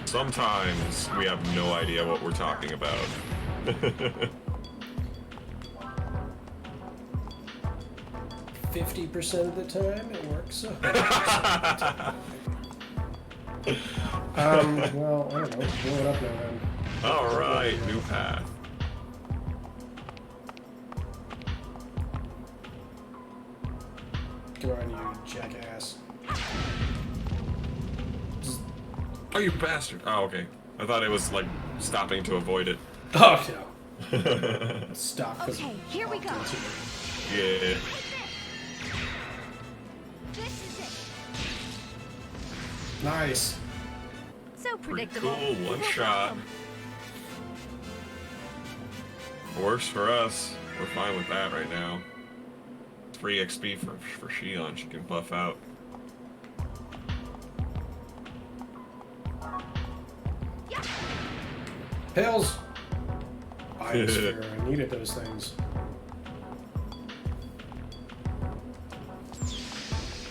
Sometimes we have no idea what we're talking about. 50% of the time, it works. 100% of the time. Well, I don't know. Blow it up now then. Alright, new path. Come on, you jackass. Oh, you bastard. Oh, okay. I thought it was, like, stopping to avoid it. Oh, no. Stop. 'Cause Okay, here we go. Yeah. This is it. Nice. So Pretty predictable. cool, one No shot. problem. Works for us. We're fine with that right now. 3 XP for Shion. She can buff out. Pills! Biosphere. I needed those things.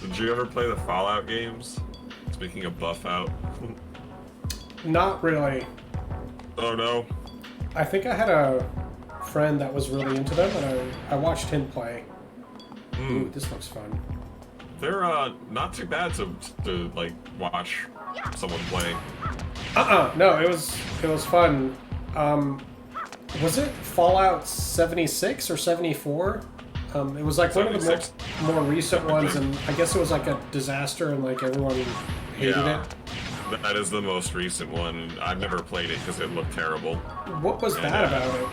Did you ever play the Fallout games? Speaking of buff out. Not really. Oh no. I think I had a friend that was really into them, and I watched him play. Ooh, this looks fun. They're not too bad to like watch someone play. No, it was fun. Was it Fallout 76 or 74? It was like one of the 76. more recent ones, and I guess it was like a disaster, and like everyone hated Yeah. it. That is the most recent one, and I've never played it because it looked terrible. What was bad about it?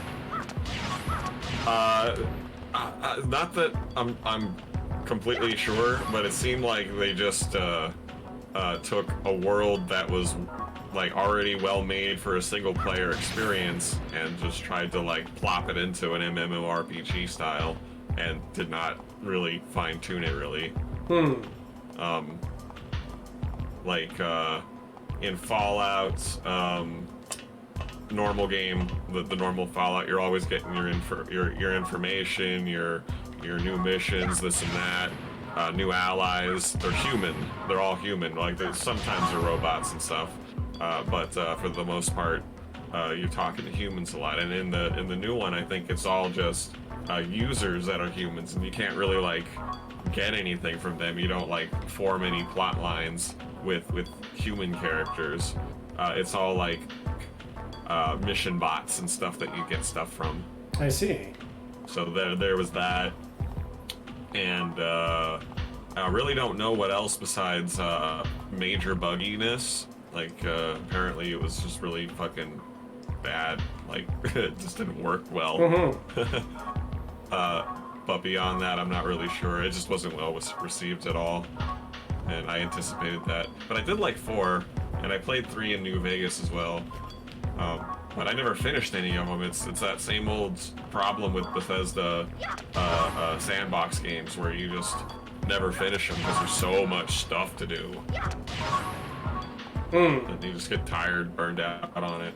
Not that I'm completely sure, but it seemed like they just took a world that was like already well made for a single player experience and just tried to like plop it into an MMORPG style and did not really fine tune it really. Like in Fallout, normal game, the normal Fallout, you're always getting your information, your new missions, this and that, new allies. They're human. They're all human. Like sometimes they're robots and stuff, but for the most part, you're talking to humans a lot. And in the new one, I think it's all just users that are humans, and you can't really like get anything from them. You don't like form any plot lines with human characters. It's all like mission bots and stuff that you get stuff from. I see. So there was that, and I really don't know what else besides major bugginess. Like apparently it was just really fucking bad. Like it just didn't work well. But beyond that, I'm not really sure. It just wasn't well received at all, and I anticipated that. But I did like 4, and I played 3 in New Vegas as well. But I never finished any of them. It's that same old problem with Bethesda sandbox games where you just never finish them because there's so much stuff to do. And you just get tired, burned out on it.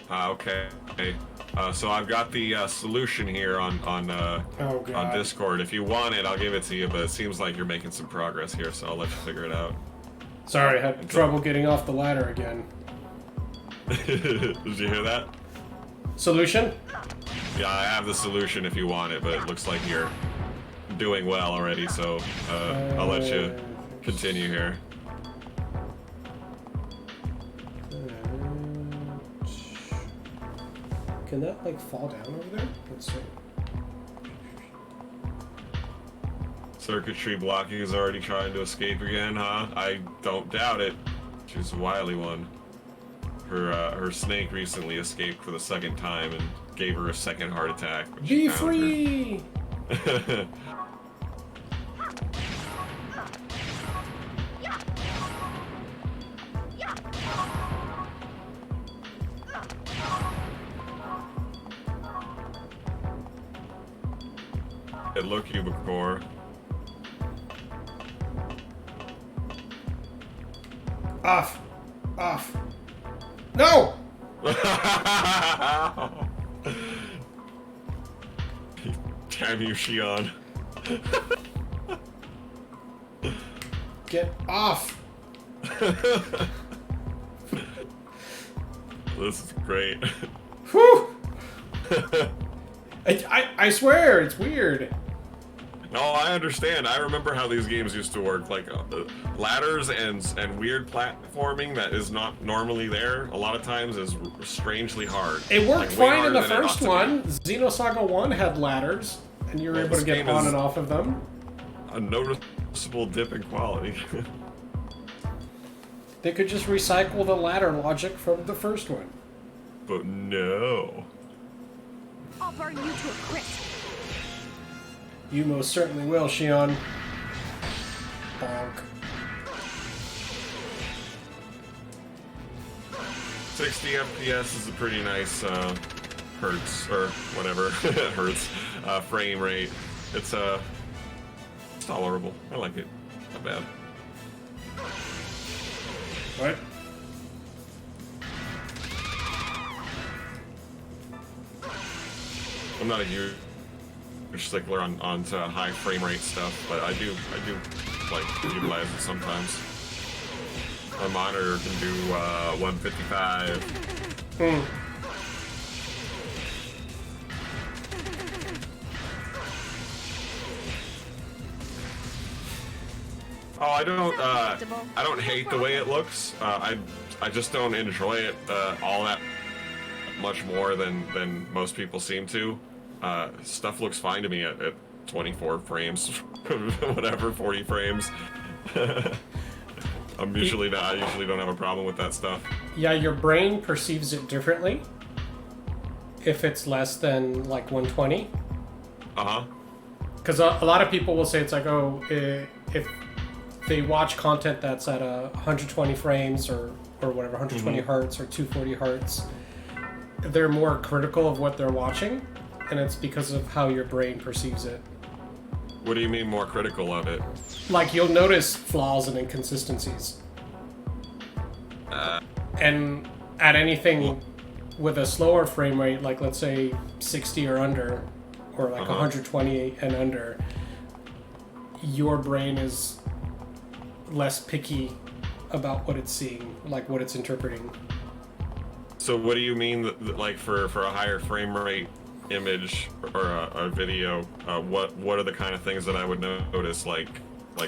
Okay. So I've got the solution here on Discord. If you want it, I'll give it to you. But it seems like you're making some progress here, so I'll let you figure it out. Sorry, I had trouble getting off the ladder again. Did you hear that? Solution? Yeah, I have the solution if you want it, but it looks like you're doing well already. So I'll let you continue here. Can that like fall down over there? Let's see. Circuitry blocking is already trying to escape again, huh? I don't doubt it. She's a wily one. Her snake recently escaped for the second time and gave her a second heart attack. Be free! Hello, Cubicore. Off! Off! No! Damn you, Shion. Get off! This is great. Whew! I swear, it's weird. No, I understand. I remember how these games used to work. Like ladders and weird platforming that is not normally there. A lot of times is strangely hard. It worked Like, way fine in harder the than it ought first to be. one. Xenosaga 1 had ladders, and you were Well, able to this get game on is- and off of them. A noticeable dip in quality. They could just recycle the ladder logic from the first one. But no. I'll burn you to a crisp. You most certainly will, Shion. Bonk. 60 FPS is a pretty nice hertz or whatever hertz frame rate. It's tolerable. I like it. Not bad. What? I'm not a huge stickler on high frame rate stuff, but I do like to utilize it sometimes. My monitor can do 155. Oh, I don't hate the way it looks. I just don't enjoy it all that much more than most people seem to. Stuff looks fine to me at 24 frames, whatever, 40 frames. I usually don't have a problem with that stuff. Yeah, your brain perceives it differently if it's less than like 120. Uh-huh. Because a lot of people will say it's like, oh, if they watch content that's at 120 frames or whatever, 120 hertz or 240 hertz, they're more critical of what they're watching, and it's because of how your brain perceives it. What do you mean more critical of it? Like, you'll notice flaws and inconsistencies. And at anything with a slower frame rate, like let's say 60 or under, or like 120 and under, your brain is less picky about what it's seeing, like what it's interpreting. So what do you mean that like for a higher frame rate image or a video, what are the kind of things that I would notice, like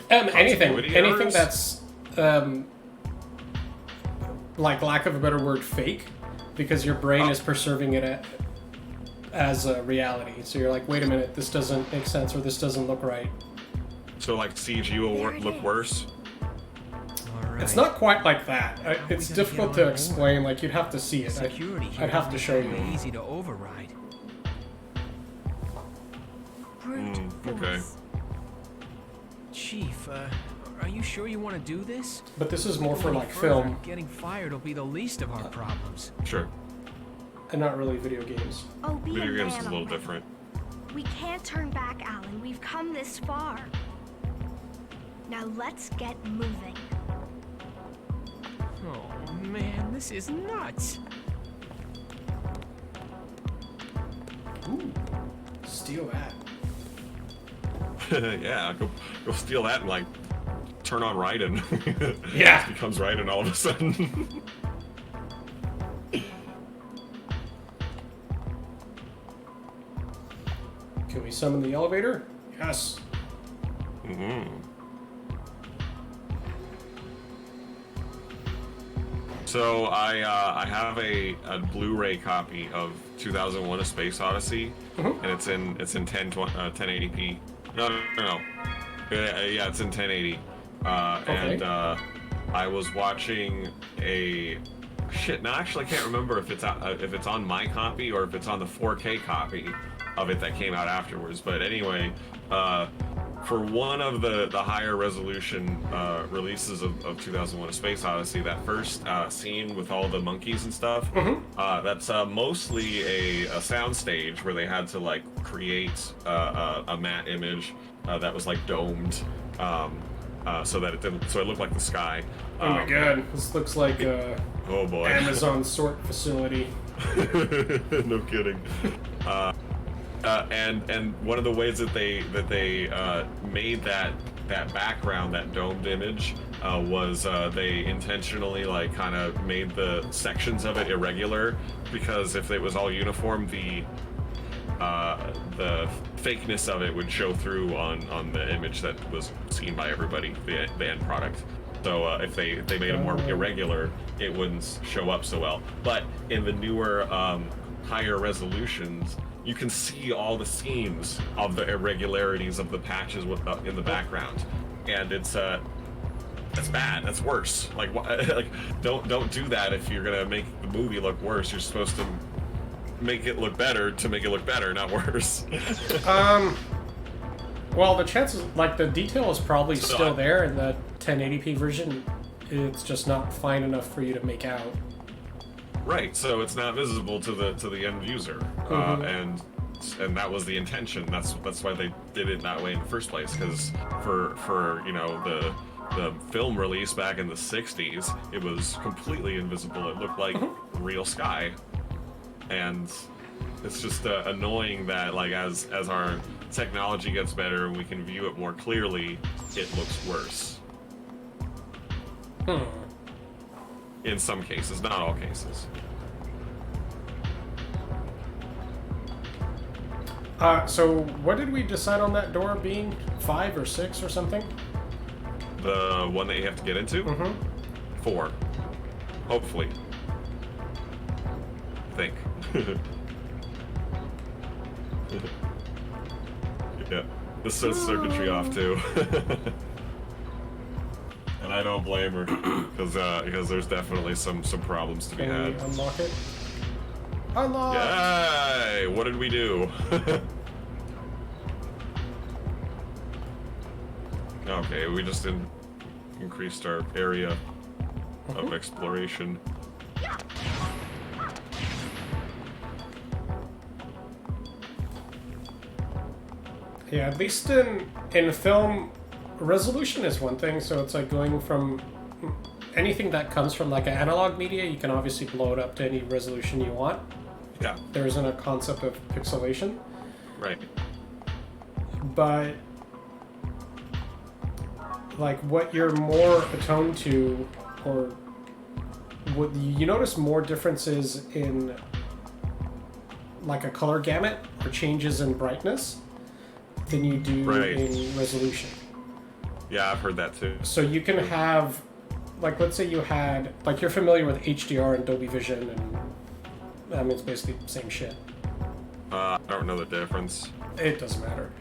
anything continuity errors? that's like, lack of a better word, fake, because your brain is perceiving it as a reality. So you're like, wait a minute, this doesn't make sense, or this doesn't look right. So like CG will look worse? All right. It's not quite like that. It's we gotta difficult get to on explain. Like, you'd have to see it. Security here I'd have to show you. isn't easy to override. Brute okay. force. Chief, are you sure you want to do this? But this is more for Going like further, film Getting fired will be the least of our problems. Sure. and not really video games. Oh, be Video a games man is a little already. different. We can't turn back, Alan. We've come this far. Now let's get moving. Oh man, this is nuts. Ooh, steal that. Yeah, go steal that and like turn on Raiden. Yeah. It becomes Raiden all of a sudden. Can we summon the elevator? Yes. So I have a Blu-ray copy of 2001: A Space Odyssey, and it's in 1080p. No, Yeah, it's in 1080. Okay. And I was watching a shit. Now, actually, I can't remember if it's on my copy or if it's on the 4K copy of it that came out afterwards. But anyway, for one of the higher resolution releases of 2001: A Space Odyssey, that first scene with all the monkeys and stuff, that's mostly a soundstage where they had to like create a matte image that was like domed, so that it looked like the sky. Oh my god, this looks like oh boy, Amazon sort facility. No kidding. And one of the ways that they made that background, that domed image, was they intentionally like kind of made the sections of it irregular, because if it was all uniform, the fakeness of it would show through on the image that was seen by everybody, the end product. So if they made it more irregular, it wouldn't show up so well. But in the newer, higher resolutions, you can see all the seams of the irregularities of the patches in the background, and it's that's bad. That's worse. Like, like don't do that if you're gonna make the movie look worse. You're supposed to make it look better to make it look better, not worse. Well, the chances, like, the detail is probably still there in the 1080p version. It's just not fine enough for you to make out. Right, so it's not visible to the end user, and that was the intention. That's why they did it that way in the first place. Because for you know the film release back in the 60s, it was completely invisible. It looked like real sky, and it's just annoying that like as our technology gets better and we can view it more clearly, it looks worse. In some cases, not all cases. So what did we decide on that door being? 5 or 6 or something? The one that you have to get into? 4. Hopefully. I think. Yeah. This sets circuitry off too. And I don't blame her, because there's definitely some problems to be had. Can we unlock it? Unlock! Yay! What did we do? Okay, we just increased our area of exploration. Yeah, at least in film, resolution is one thing, so it's like going from anything that comes from like an analog media, you can obviously blow it up to any resolution you want. Yeah. There isn't a concept of pixelation. Right. But like what you're more attuned to, or what you notice more differences in like a color gamut or changes in brightness than you do in resolution. Yeah, I've heard that too. So you can have, like, let's say you had, like, you're familiar with HDR and Dolby Vision, and I mean, it's basically the same shit. I don't know the difference. It doesn't matter.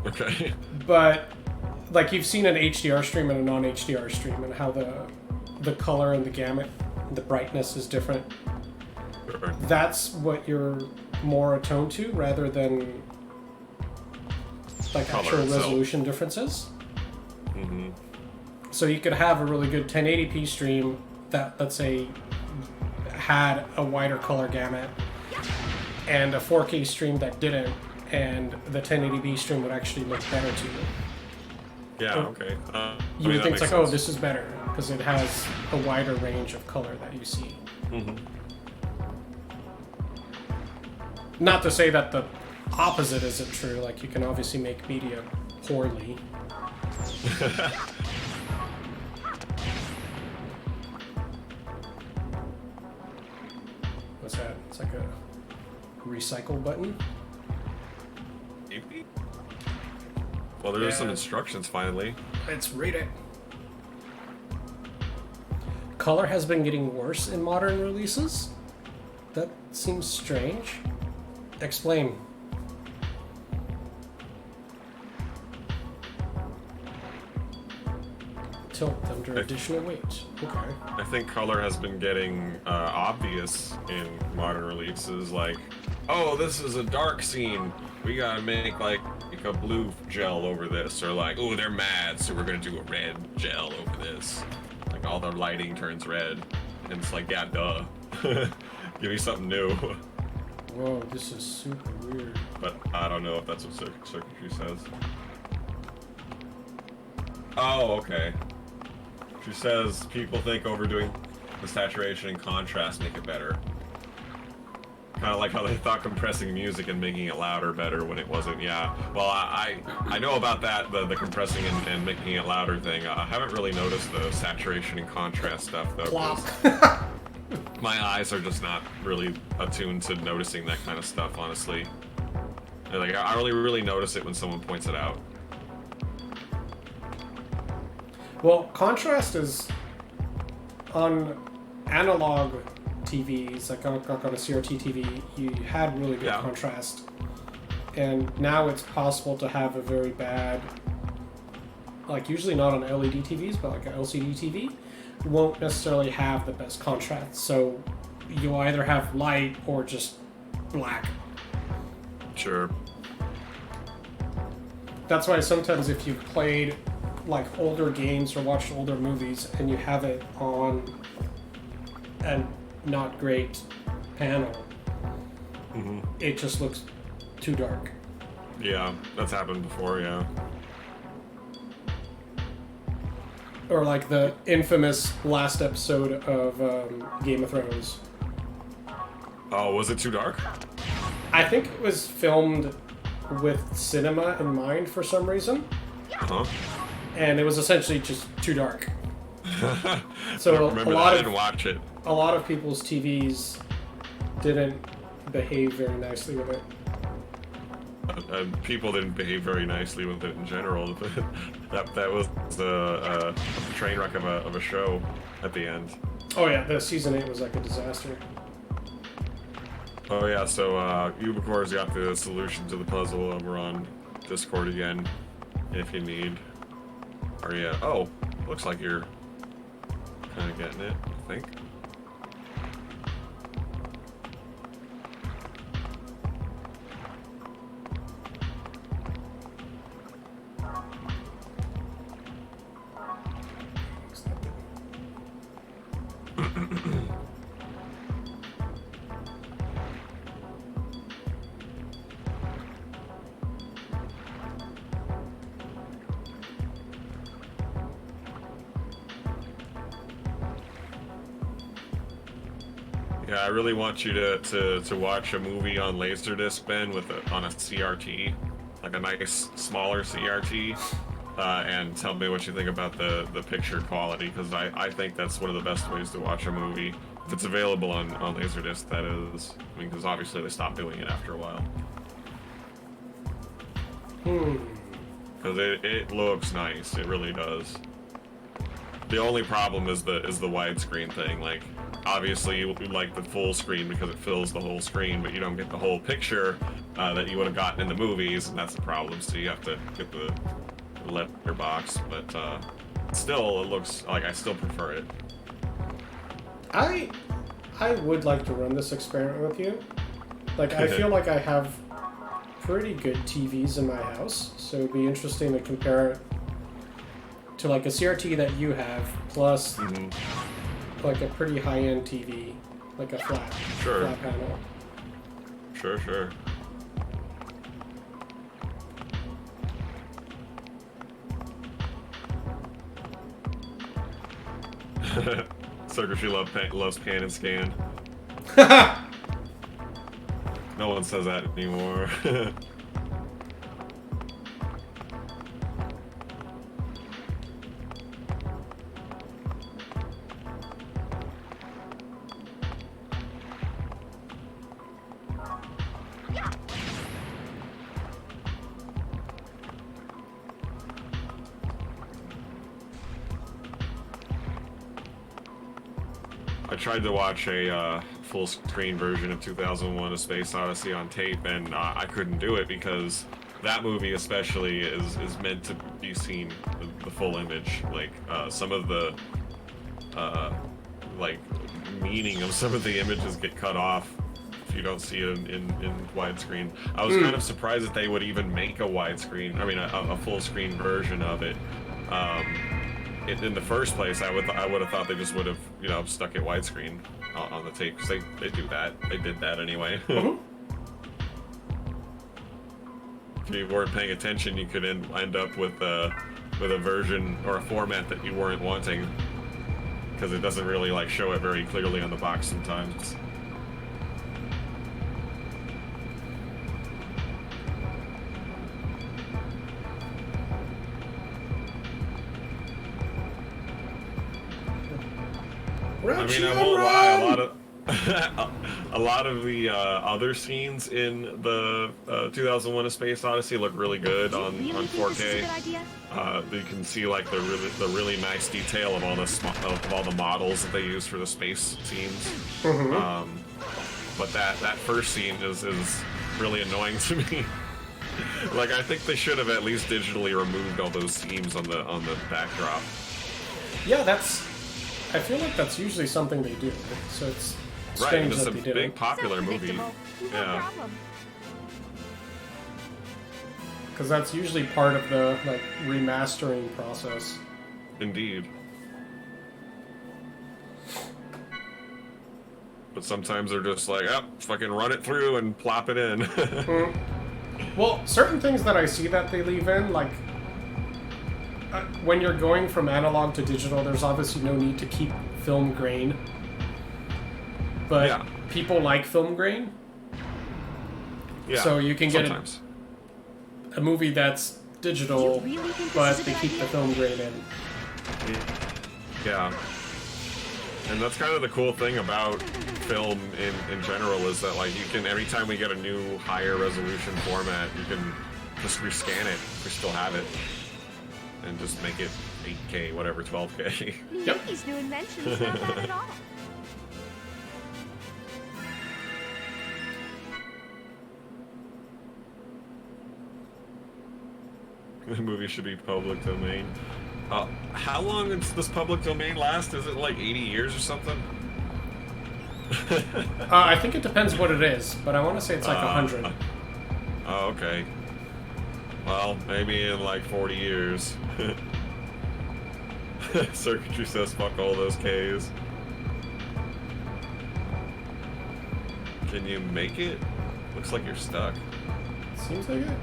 Okay. But, like, you've seen an HDR stream and a non-HDR stream, and how the color and the gamut, the brightness is different. Sure. That's what you're more attuned to, rather than, like, Color actual itself. resolution differences. So you could have a really good 1080p stream that, let's say, had a wider color gamut, and a 4K stream that didn't, and the 1080p stream would actually look better to you. Yeah, okay. You would think it's like, oh, this is better, because it has a wider range of color that you see. Not to say that the opposite isn't true, like you can obviously make media poorly. What's that? It's like a recycle button. Maybe? Well, there's some instructions finally. Let's read it. Color has been getting worse in modern releases? That seems strange. Explain. tilt under additional weight. Okay. I think color has been getting obvious in modern releases. Like, oh, this is a dark scene. We gotta make like a blue gel over this, or like, oh, they're mad, so we're gonna do a red gel over this. Like all the lighting turns red, and it's like, yeah, duh. Give me something new. Whoa, this is super weird. But I don't know if that's what circuitry says. Oh, okay. She says people think overdoing the saturation and contrast make it better. Kind of like how they thought compressing music and making it louder better when it wasn't. Yeah. Well, I know about that, the compressing and making it louder thing. I haven't really noticed the saturation and contrast stuff though. Plop. My eyes are just not really attuned to noticing that kind of stuff, honestly. And, like, I really notice it when someone points it out. Well, contrast is on analog TVs, like on a CRT TV, you had really good contrast. And now it's possible to have a very bad, like usually not on LED TVs, but like an LCD TV, won't necessarily have the best contrast. So you'll either have light or just black. Sure. That's why sometimes if you've played like older games or watched older movies and you have it on a not great panel, it just looks too dark. Yeah, that's happened before, yeah. Or like the infamous last episode of Game of Thrones. Oh, was it too dark? I think it was filmed with cinema in mind for some reason. Uh-huh. And it was essentially just too dark. So I didn't watch it. A lot of people's TVs didn't behave very nicely with it. People didn't behave very nicely with it in general. that was the train wreck of a show at the end. Oh yeah, the season 8 was like a disaster. Oh yeah, so Ubicor's got the solution to the puzzle over on Discord again, if you need. Or yeah, oh, looks like you're kind of getting it, I think. Yeah, I really want you to watch a movie on Laserdisc, Ben, on a CRT, like a nice smaller CRT, and tell me what you think about the picture quality, because I think that's one of the best ways to watch a movie. If it's available on Laserdisc, that is. I mean, because obviously they stopped doing it after a while. Because it looks nice, it really does. The only problem is the widescreen thing. Like, obviously you like the full screen because it fills the whole screen, but you don't get the whole picture that you would have gotten in the movies, and that's the problem. So you have to get the letterbox, but still, it looks like I still prefer it. I would like to run this experiment with you. Like, I feel like I have pretty good TVs in my house, so it'd be interesting to compare it to like a CRT that you have, plus like a pretty high-end TV, like a flat panel. Sure. Circuitry loves pan and scan. No one says that anymore. I tried to watch a full-screen version of 2001: A Space Odyssey on tape, and I couldn't do it because that movie especially is meant to be seen the full image. Like some of the like meaning of some of the images get cut off if you don't see it in widescreen. I was kind of surprised that they would even make a widescreen. I mean, a full screen version of it. In the first place, I would have thought they just would have, you know, stuck it widescreen on the tape, because they do that. They did that anyway. If you weren't paying attention, you could end up with a version or a format that you weren't wanting, because it doesn't really like show it very clearly on the box sometimes. I mean, I won't lie. A lot of the other scenes in the 2001: A Space Odyssey look really good on 4K. You can see like the really nice detail of all the models that they use for the space scenes. But that first scene is really annoying to me. Like, I think they should have at least digitally removed all those seams on the backdrop. Yeah, I feel like that's usually something they do. So it's right, strange it's that a they did big it. popular movie. No Yeah. problem. Because that's usually part of the like remastering process. Indeed. But sometimes they're just like, oh, fucking run it through and plop it in. Well, certain things that I see that they leave in, like when you're going from analog to digital, there's obviously no need to keep film grain. But Yeah. people like film grain. Yeah. So you can get sometimes. a movie that's digital, You really think this but is a they good keep idea? the film grain in. Yeah. And that's kind of the cool thing about film in general, is that like you can, every time we get a new higher resolution format, you can just rescan it if we still have it and just make it 8K, whatever, 12K. Yep. These new inventions, not bad at all. The movie should be public domain. How long does this public domain last? Is it like 80 years or something? I think it depends what it is, but I want to say it's like 100. Oh, okay. Well, maybe in like 40 years. Circuitry says fuck all those Ks. Can you make it? Looks like you're stuck. Seems like it.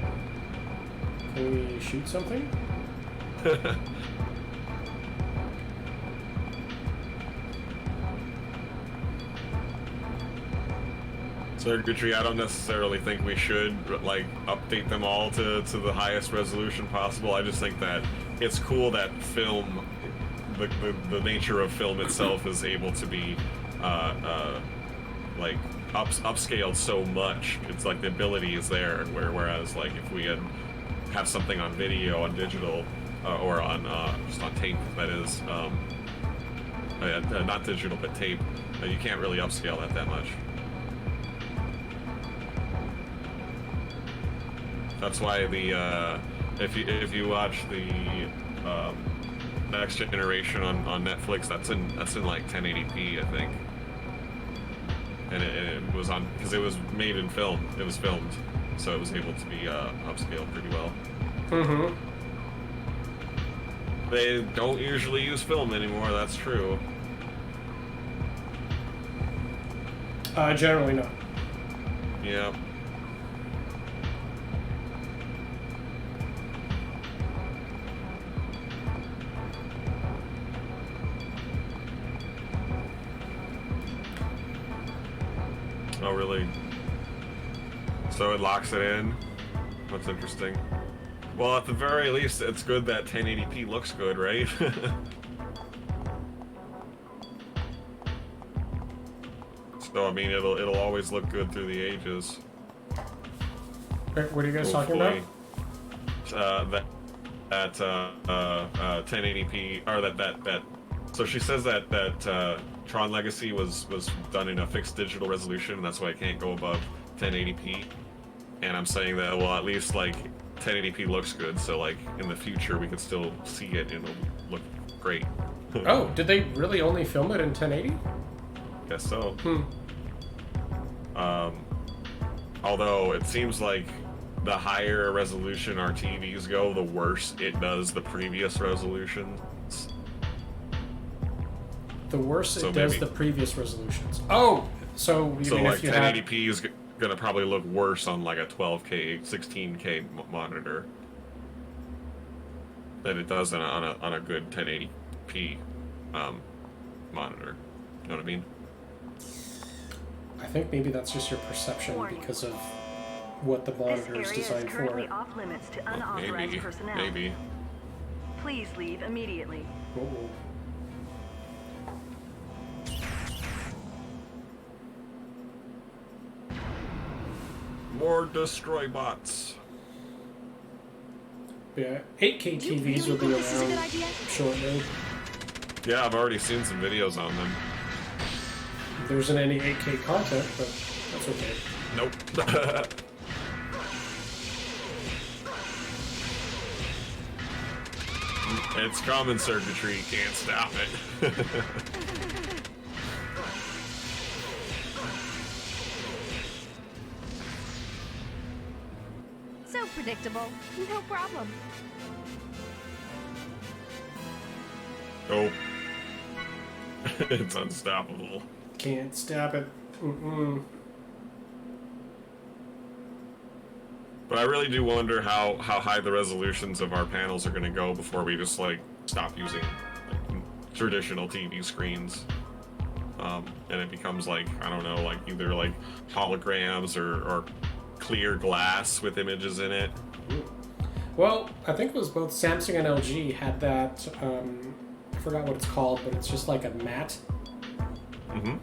Can we shoot something? Circuitry, I don't necessarily think we should like update them all to the highest resolution possible. I just think that it's cool that film, the nature of film itself is able to be like upscaled so much. It's like the ability is there, whereas like if we have something on video, on digital, or on just on tape, that is, not digital but tape, you can't really upscale that much. That's why the if you watch the Next Generation on Netflix, that's in like 1080p, I think, and it was on because it was made in film. It was filmed, so it was able to be upscaled pretty well. Mm-hmm. They don't usually use film anymore. That's true. Generally not. Yeah. Oh, really? So it locks it in? That's interesting. Well, at the very least, it's good that 1080p looks good, right? So, I mean, it'll always look good through the ages. What are you guys talking about? That 1080p, or that. So she says that Tron Legacy was done in a fixed digital resolution, and that's why it can't go above 1080p. And I'm saying that, well, at least like 1080p looks good, so like in the future we could still see it and it'll look great. Oh, did they really only film it in 1080? Guess so. Hmm. Although it seems like the higher resolution our TVs go, the worse it does the previous resolutions. The worse So it does maybe- the previous resolutions. Oh, so you So mean like if you had... 1080p is gonna probably look worse on like a 12K, 16K monitor than it does on a good 1080p monitor. You know what I mean? I think maybe that's just your perception because of what the monitor is This area designed is currently for. off limits to unauthorized Maybe. personnel. Maybe. Please leave immediately. Uh-oh. More destroy bots. Yeah, 8K Do you TVs really will be think this is a good around idea? shortly. Yeah, I've already seen some videos on them. There isn't any 8K content, but that's okay. Nope. It's common circuitry, can't stop it. So predictable. No problem. Nope. It's unstoppable. Can't stop it. Mm-mm. But I really do wonder how high the resolutions of our panels are going to go before we just like stop using like, traditional TV screens, and it becomes like, I don't know, like either like holograms or clear glass with images in it. Well, I think it was both Samsung and LG had that, I forgot what it's called, but it's just like a mat. Mm-hmm.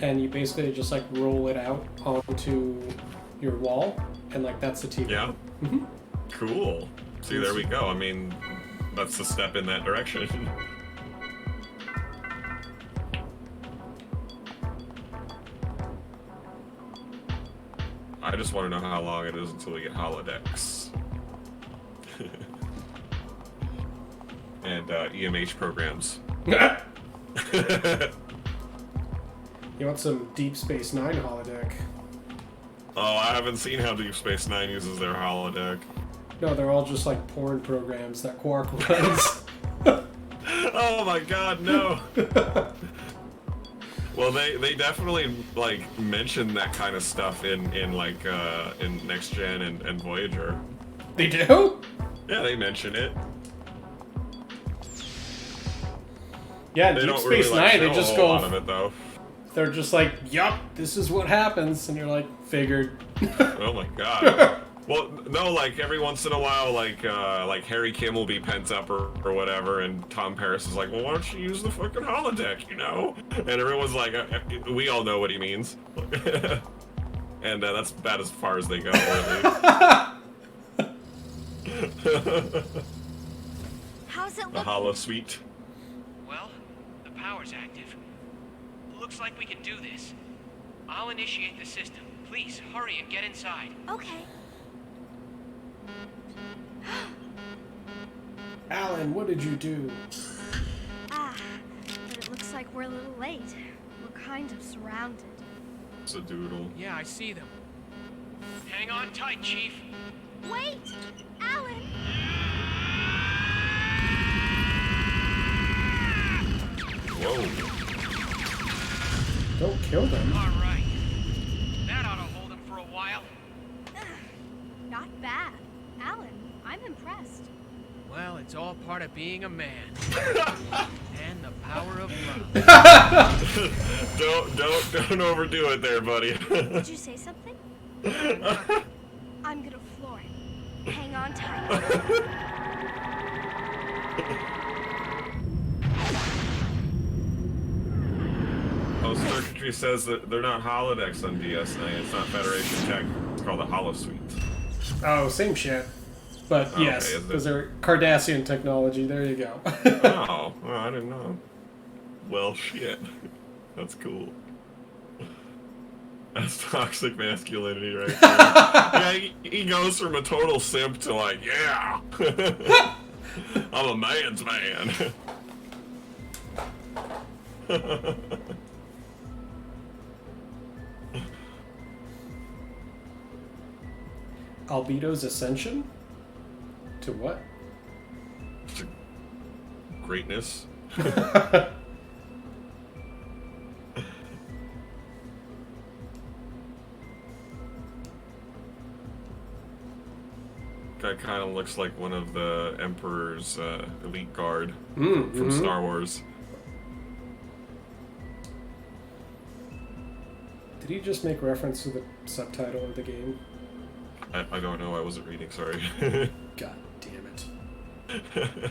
And you basically just like roll it out onto your wall, and like that's the TV. Yeah. Mm-hmm. Cool. See, there we go. I mean, that's a step in that direction. I just want to know how long it is until we get holodecks. And EMH programs. You want some Deep Space Nine holodeck? Oh, I haven't seen how Deep Space Nine uses their holodeck. No, they're all just like porn programs that Quark runs. Oh my god, no! Well, they definitely like mention that kind of stuff in Next Gen and Voyager. They do? Yeah, they mention it. Yeah, in They Deep don't Space really like Nine, show they just a whole go. lot of it though. They're just like, yup, this is what happens, and you're like, figured. Oh my god. Well, no, like every once in a while, like Harry Kim will be pent up or whatever, and Tom Paris is like, well, why don't you use the fucking holodeck, you know? And everyone's like, we all know what he means. And that's about as far as they go, really. How's it The look? Holo Suite. Well, the power's active. Looks like we can do this. I'll initiate the system. Please, hurry and get inside. Okay. Alan, what did you do? Ah, but it looks like we're a little late. We're kind of surrounded. It's a doodle. Yeah, I see them. Hang on tight, Chief. Wait! Alan! Whoa. Don't kill them. All right. That ought to hold them for a while. Not bad. Alan, I'm impressed. Well, it's all part of being a man. And the power of love. Don't overdo it there, buddy. Did you say something? I'm gonna floor it. Hang on tight. Oh, circuitry says that they're not holodecks on DS9. It's not Federation Tech. It's called a Holo Suite. Oh, same shit. But Okay, yes, is it? those are Cardassian technology. There you go. Oh, well, I didn't know. Well, shit. That's cool. That's toxic masculinity right there. Yeah, he goes from a total simp to like, yeah, I'm a man's man. Albedo's ascension? To what? To greatness. Guy kind of looks like one of the Emperor's elite guard from Star Wars. Did he just make reference to the subtitle of the game? I don't know. I wasn't reading. Sorry. God damn it.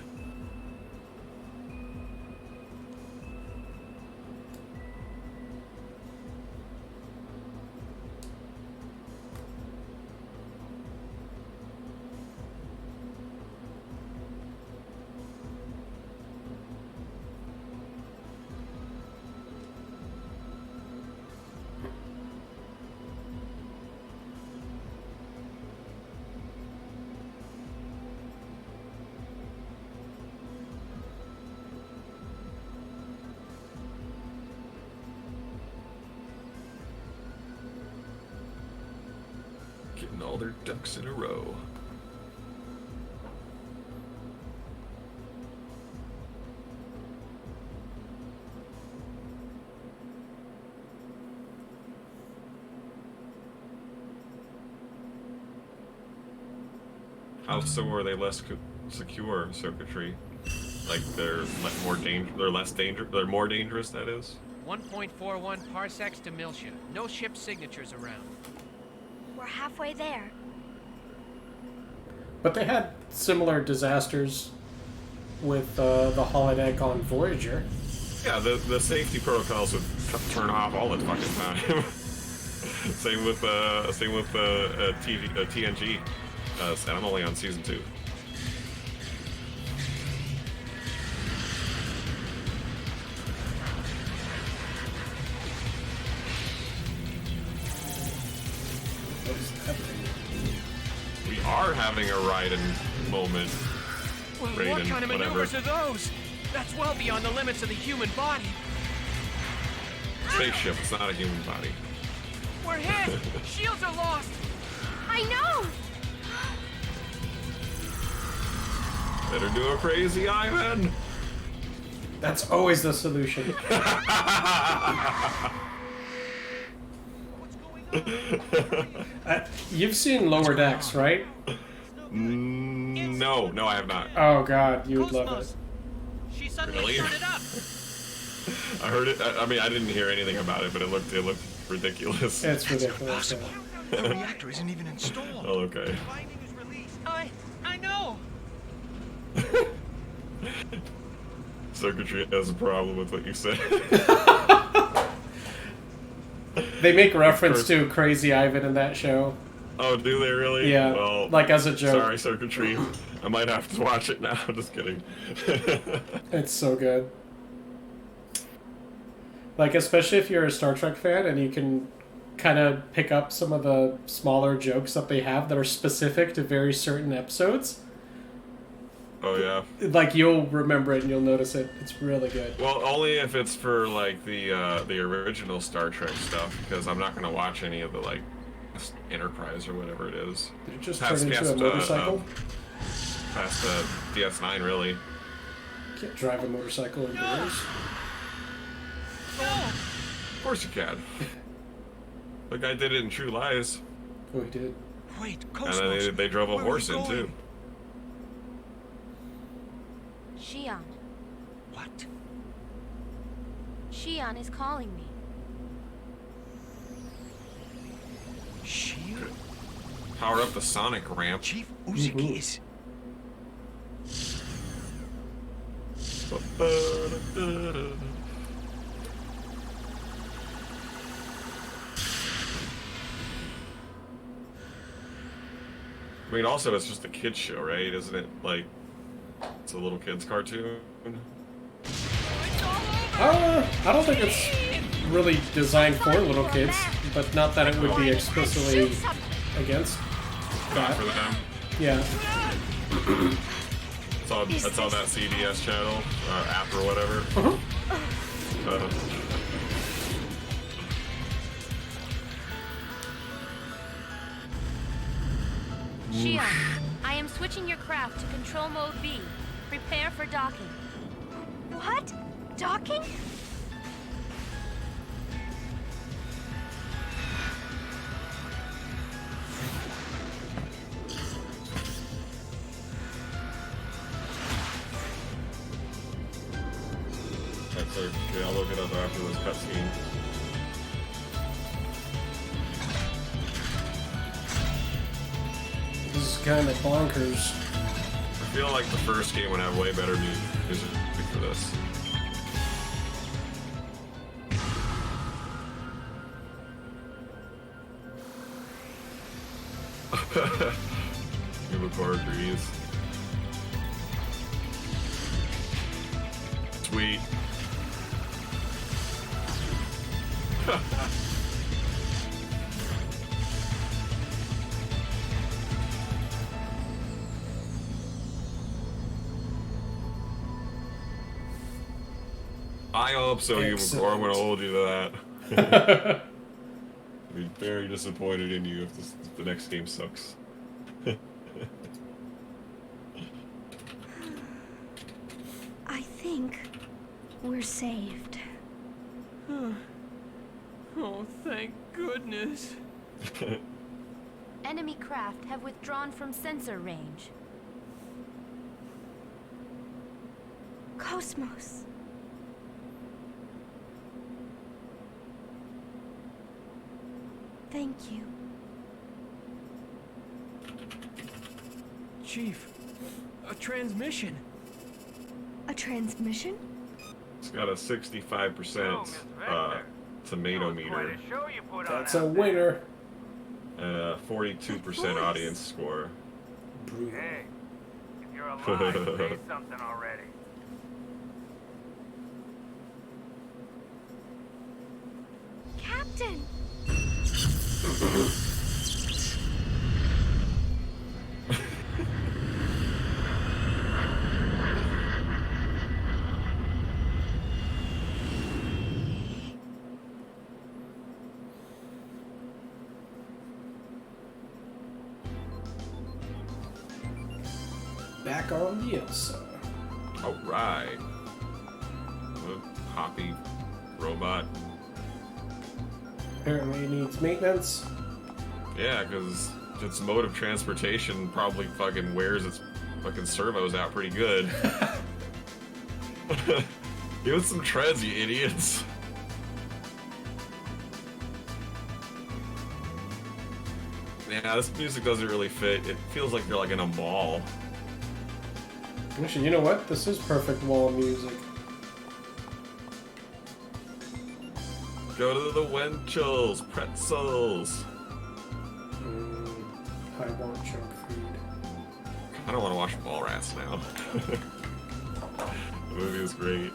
Getting all their ducks in a row. How so are they less secure circuitry? Like they're more they're more dangerous, that is? 1.41 parsecs to Miltia. No ship signatures around. We're halfway there. But they had similar disasters with the holodeck on Voyager. Yeah, the safety protocols would turn off all the fucking time. same with TNG. And I'm only on season 2. What is happening? We are having a Raiden moment. Well, Raiden, what kind of whatever. maneuvers are those? That's well beyond the limits of the human body. Spaceship, it's not a human body. We're hit! Shields are lost! I know! Better do a crazy Ivan. That's always the solution. You've seen Lower Decks, right? No, I have not. Oh god, you would love it. She suddenly Really? started up! I heard it. I mean, I didn't hear anything about it, but it looked ridiculous. It's ridiculous. The reactor isn't even installed. Oh, okay. Finding is released. I know! Circuitry has a problem with what you said. They make reference to Crazy Ivan in that show. Oh, do they really? Yeah, Well, like as a joke. sorry, Circuitry. I might have to watch it now. Just kidding. It's so good. Like, especially if you're a Star Trek fan and you can kind of pick up some of the smaller jokes that they have that are specific to very certain episodes. Oh yeah. Like, you'll remember it and you'll notice it. It's really good. Well, only if it's for like the original Star Trek stuff, because I'm not gonna watch any of the like Enterprise or whatever it is. Did it just turn into a motorcycle? Past DS9, really. Can't drive a motorcycle indoors. Of course you can. The guy did it in True Lies, Oh, he did. Wait, and Cosmos. then they drove a Where are horse you in going? too. Shion. What? Shion is calling me. Shield? Power up the sonic ramp. Chief Uzuki is... I mean, also, it's just a kid's show, right? Isn't it, like, it's a little kid's cartoon? I don't think it's really designed for little kids. but not that it would be explicitly against Not that. for them. Yeah. It's on that CDS channel, app or whatever. Shion, I am switching your craft to control mode B. Prepare for docking. What? Docking? That's okay, I'll look it up after this cutscene. This is kind of bonkers. I feel like the first game would have way better music for this. Unicorn agrees. Sweet. I hope so, Excellent. Unicorn. I'm gonna hold you to that. I'd be very disappointed in you if the next game sucks. I think we're saved. Oh, thank goodness. Enemy craft have withdrawn from sensor range. Cosmos. Thank you. Chief, a transmission. A transmission? It's got a 65% tomato meter, That's a winner. 42% audience score. Brutal. Hey, if you're alive, say something already. Captain! Back on the Elsa. Alright. Hoppy robot. Apparently it needs maintenance. Yeah, because its mode of transportation probably fucking wears its fucking servos out pretty good. Give it some treads, you idiots. Yeah, this music doesn't really fit. It feels like they're like in a mall. Actually, you know what? This is perfect wall music. Go to the Wenchels, pretzels. I want junk food. I don't want to watch Mallrats now. The movie is great.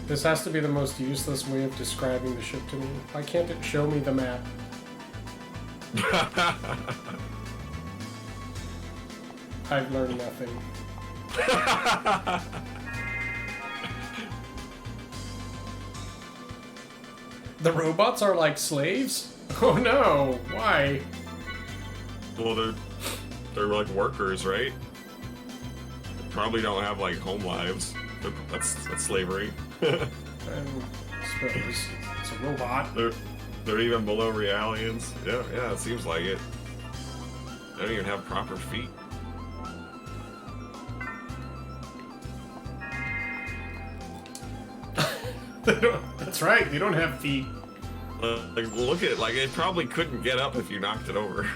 This has to be the most useless way of describing the ship to me. Why can't it show me the map? I've learned nothing. The robots are like slaves? Oh no, why? Well, they're like workers, right? Probably don't have like home lives. That's slavery. I suppose. It's a robot. They're even below realians. Yeah, it seems like it. They don't even have proper feet. That's right, they don't have feet. Like, look at it. Like, it probably couldn't get up if you knocked it over.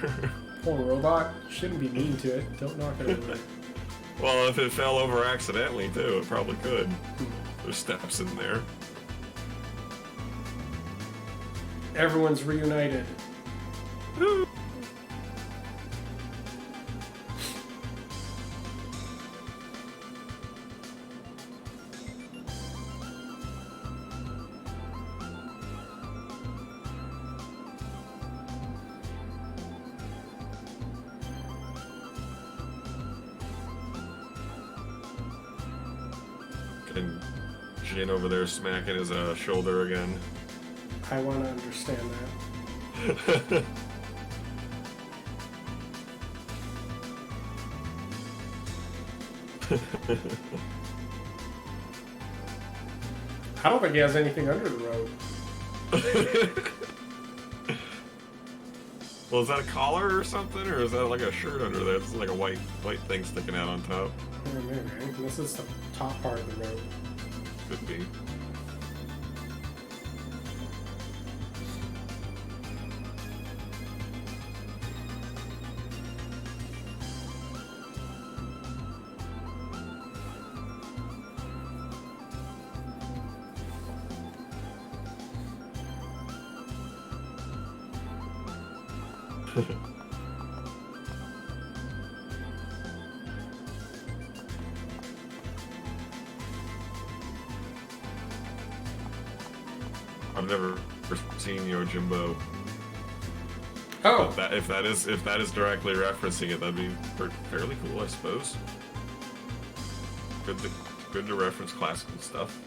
Poor robot. Shouldn't be mean to it. Don't knock it over. Well, if it fell over accidentally, too, it probably could. There's steps in there. Everyone's reunited. And Jin over there smacking his shoulder again. I want to understand that. I don't think he has anything under the robe. Well, is that a collar or something, or is that like a shirt under there? It's like a white thing sticking out on top. Yeah, maybe. This is the top part of the robe. Could be. I've never seen Yojimbo. Oh, But if that is directly referencing it, that'd be fairly cool, I suppose. Good to reference classical stuff.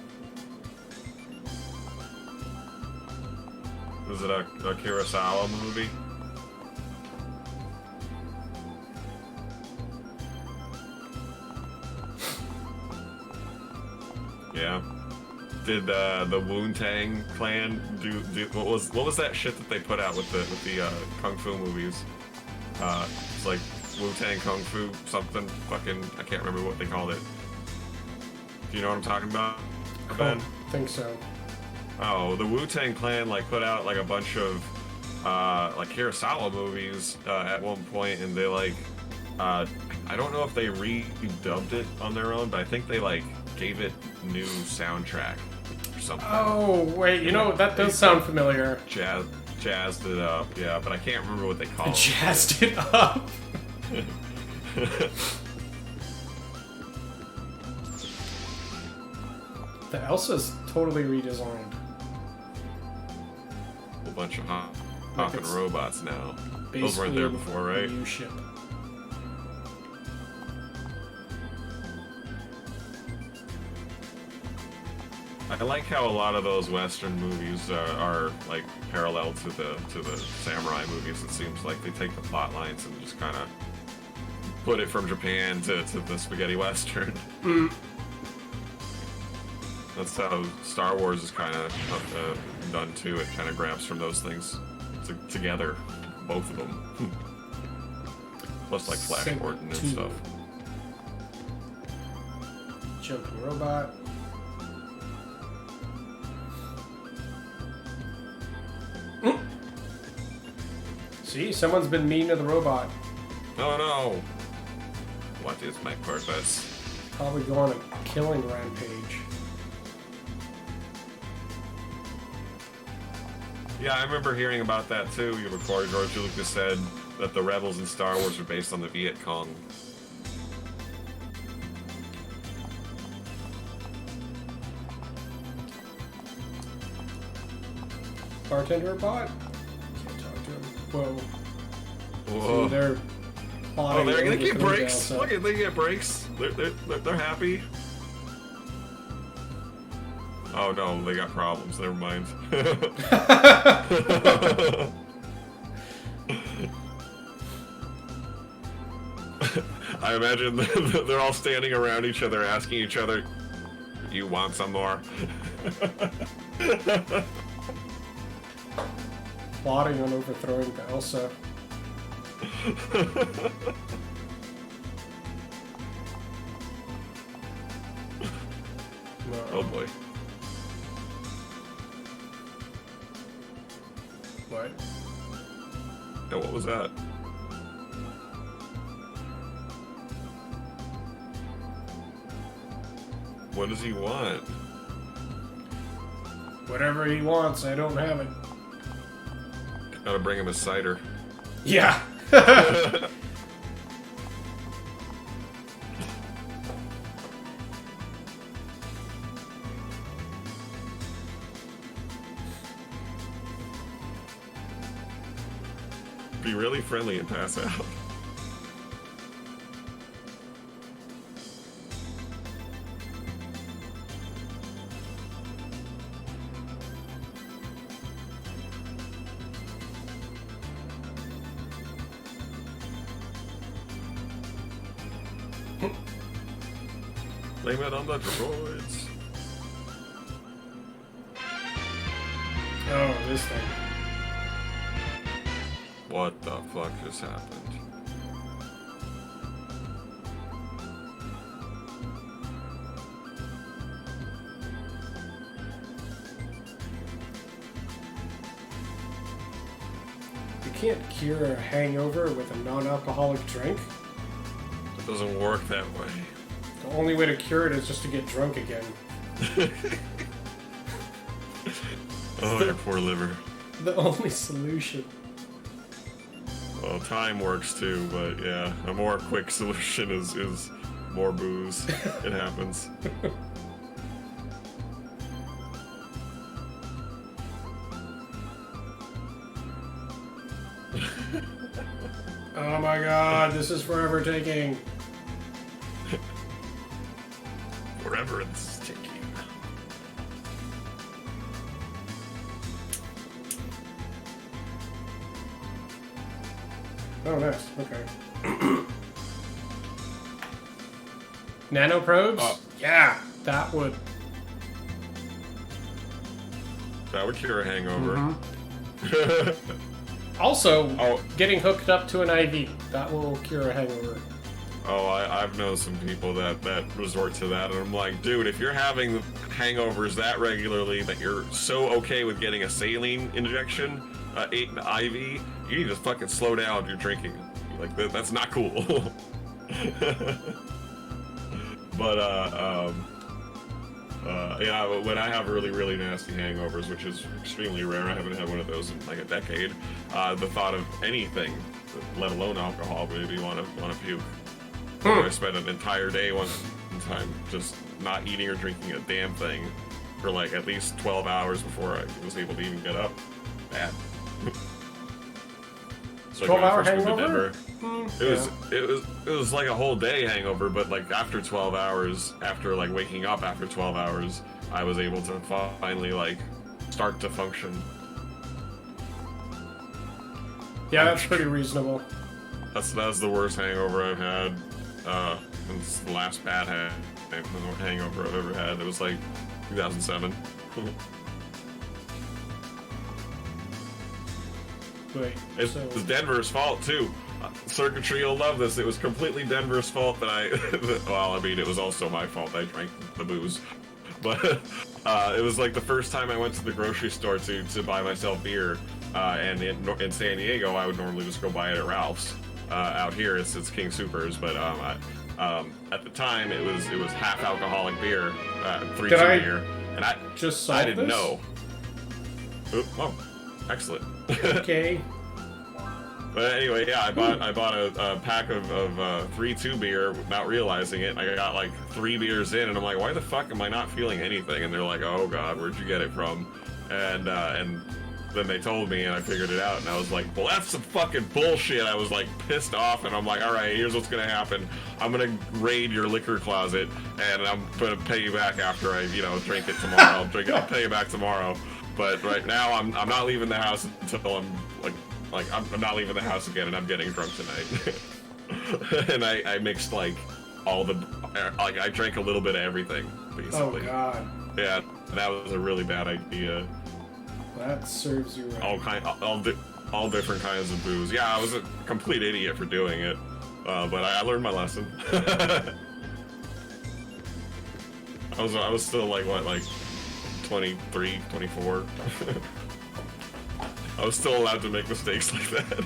Was it a Kurosawa movie? Yeah. Did the Wu-Tang Clan do what was that shit that they put out with the kung fu movies? It's like Wu-Tang Kung Fu something fucking, I can't remember what they called it. Do you know what I'm talking about, Ben? I think so. Oh, the Wu-Tang Clan like put out like a bunch of like Kurosawa movies at one point, and they like I don't know if they redubbed it on their own, but I think they like gave it new soundtrack or something. Oh, wait, you know, that does sound familiar. Jazzed it up, yeah, but I can't remember what they called it. Jazzed it up. The Elsa's totally redesigned. A bunch of Like hopping it's robots now. Those Basically, weren't there before, right? a new ship. I like how a lot of those Western movies are like parallel to the samurai movies. It seems like they take the plot lines and just kind of put it from Japan to the spaghetti Western. Mm. That's how Star Wars is kind of done too. It kind of grabs from those things together, both of them. Plus like Flash Sync Gordon and 2. stuff. Jumping robot. See, someone's been mean to the robot. Oh no! What is my purpose? Probably go on a killing rampage. Yeah, I remember hearing about that too. Before George Lucas said that the rebels in Star Wars are based on the Viet Cong. Bartender bot? Can't talk to him. Whoa. Whoa. See, they're plotting. Oh, they over get through breaks. Elsa. Look at, they get breaks. They're happy. Oh no, they got problems. Never mind. I imagine they're all standing around each other, asking each other, "You want some more?" Plotting on overthrowing the Elsa. No. Oh boy. What? Yeah, what was that? What does he want? Whatever he wants, I don't have it. Gotta bring him a cider. Yeah. Be really friendly and pass out. Blame it on the droids. Oh, this thing. What the fuck just happened? You can't cure a hangover with a non-alcoholic drink. It doesn't work that way. The only way to cure it is just to get drunk again. Oh, your poor liver. The only solution. Well, time works too, but yeah, a more quick solution is more booze. It happens. Oh my god, this is forever taking. Forever it's taking. Oh, nice. Okay. Nanoprobes? Oh. Yeah, that would. That would cure a hangover. Also, getting hooked up to an IV. That will cure a hangover. Oh, I've known some people that resort to that, and I'm like, dude, if you're having hangovers that regularly that you're so okay with getting a saline injection, IV, you need to fucking slow down your drinking. Like, that's not cool. But, yeah, when I have really, really nasty hangovers, which is extremely rare, I haven't had one of those in like a decade, the thought of anything, let alone alcohol, made me want to puke. I spent an entire day one time just not eating or drinking a damn thing for like at least 12 hours before I was able to even get up. Bad. So 12-hour when I first moved to hangover? Denver, it was like a whole day hangover, but like after 12 hours, after like waking up after 12 hours, I was able to finally like start to function. Yeah, that's pretty reasonable. That's the worst hangover I've had. It's the last bad hangover I've ever had. It was like 2007. Wait, It was Denver's fault too. Circuitry will love this. It was completely Denver's fault that well, I mean, it was also my fault. I drank the booze, but it was like the first time I went to the grocery store to buy myself beer. And in San Diego, I would normally just go buy it at Ralph's. Out here, it's King Soopers, but at the time it was half alcoholic beer, 3 beer, and I didn't know. Oh, excellent. Okay. But anyway, yeah, I bought a pack of 3-2 beer without realizing it. I got like 3 beers in, and I'm like, why the fuck am I not feeling anything? And they're like, oh god, where'd you get it from? And then they told me, and I figured it out, and I was like, well, that's some fucking bullshit. I was like pissed off, and I'm like, all right, here's what's gonna happen. I'm gonna raid your liquor closet, and I'm gonna pay you back after I, drink it tomorrow. I'll pay you back tomorrow. But right now, I'm not leaving the house until I'm I'm not leaving the house again, and I'm getting drunk tonight. And I mixed like all the I drank a little bit of everything, basically. Oh god. Yeah, that was a really bad idea. That serves you right. All different kinds of booze. Yeah, I was a complete idiot for doing it, but I learned my lesson. I was still like 23, 24. I was still allowed to make mistakes like that.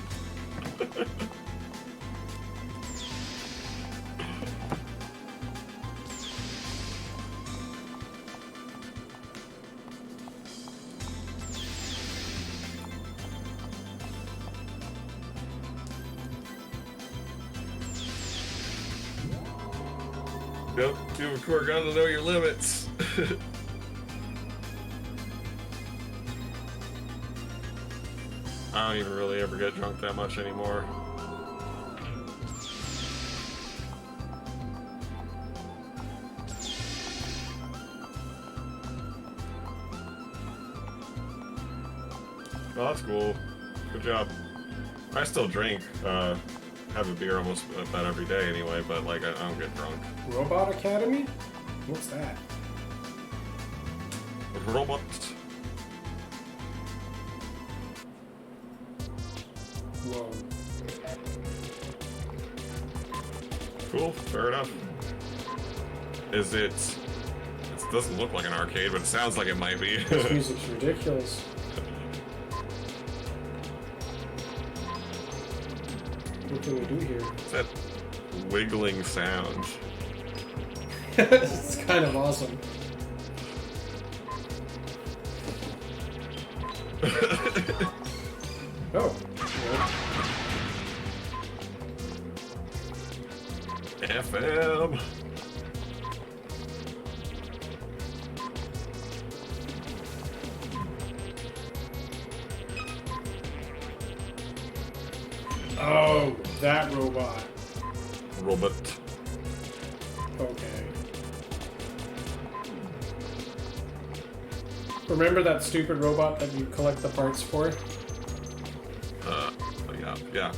Yep, you've got to know your limits. I don't even really ever get drunk that much anymore. Oh, that's cool. Good job. I still drink. have a beer almost about every day anyway, but like I don't get drunk. Robot Academy? What's that? Robot. Whoa. Cool, fair enough. Is it... It doesn't look like an arcade, but it sounds like it might be. This music's ridiculous. What can we do here? It's that wiggling sound. It's kind of awesome. Oh. Yeah. FM. Oh, that robot. Robot. Okay. Remember that stupid robot that you collect the parts for? Yeah.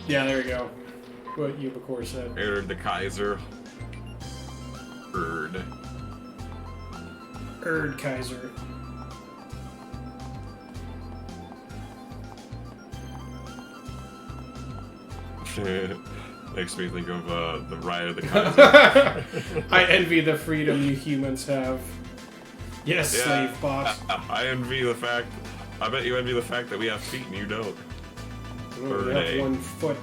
Yeah, there you go. What Ubicore said. Erd the Kaiser. Erd Kaiser. Makes me think of the Riot of the Kaiser. I envy the freedom you humans have. Yes, Yeah, slave boss. I envy the fact. I bet you envy the fact that we have feet and you don't. We Per have day. 1 foot.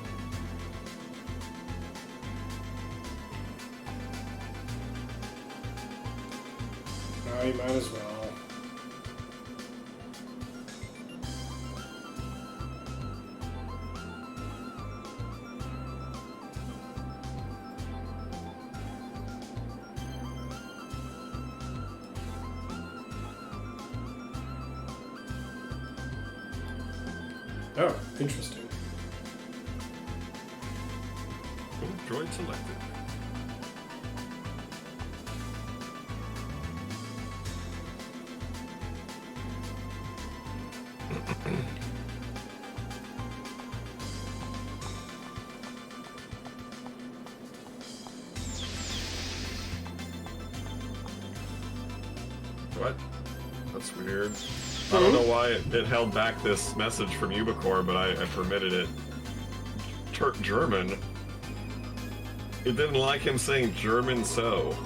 Oh, you might as well. Oh, interesting. Droid selected. What? That's weird. I don't know why it held back this message from Ubicore, but I permitted it. German. It didn't like him saying German so.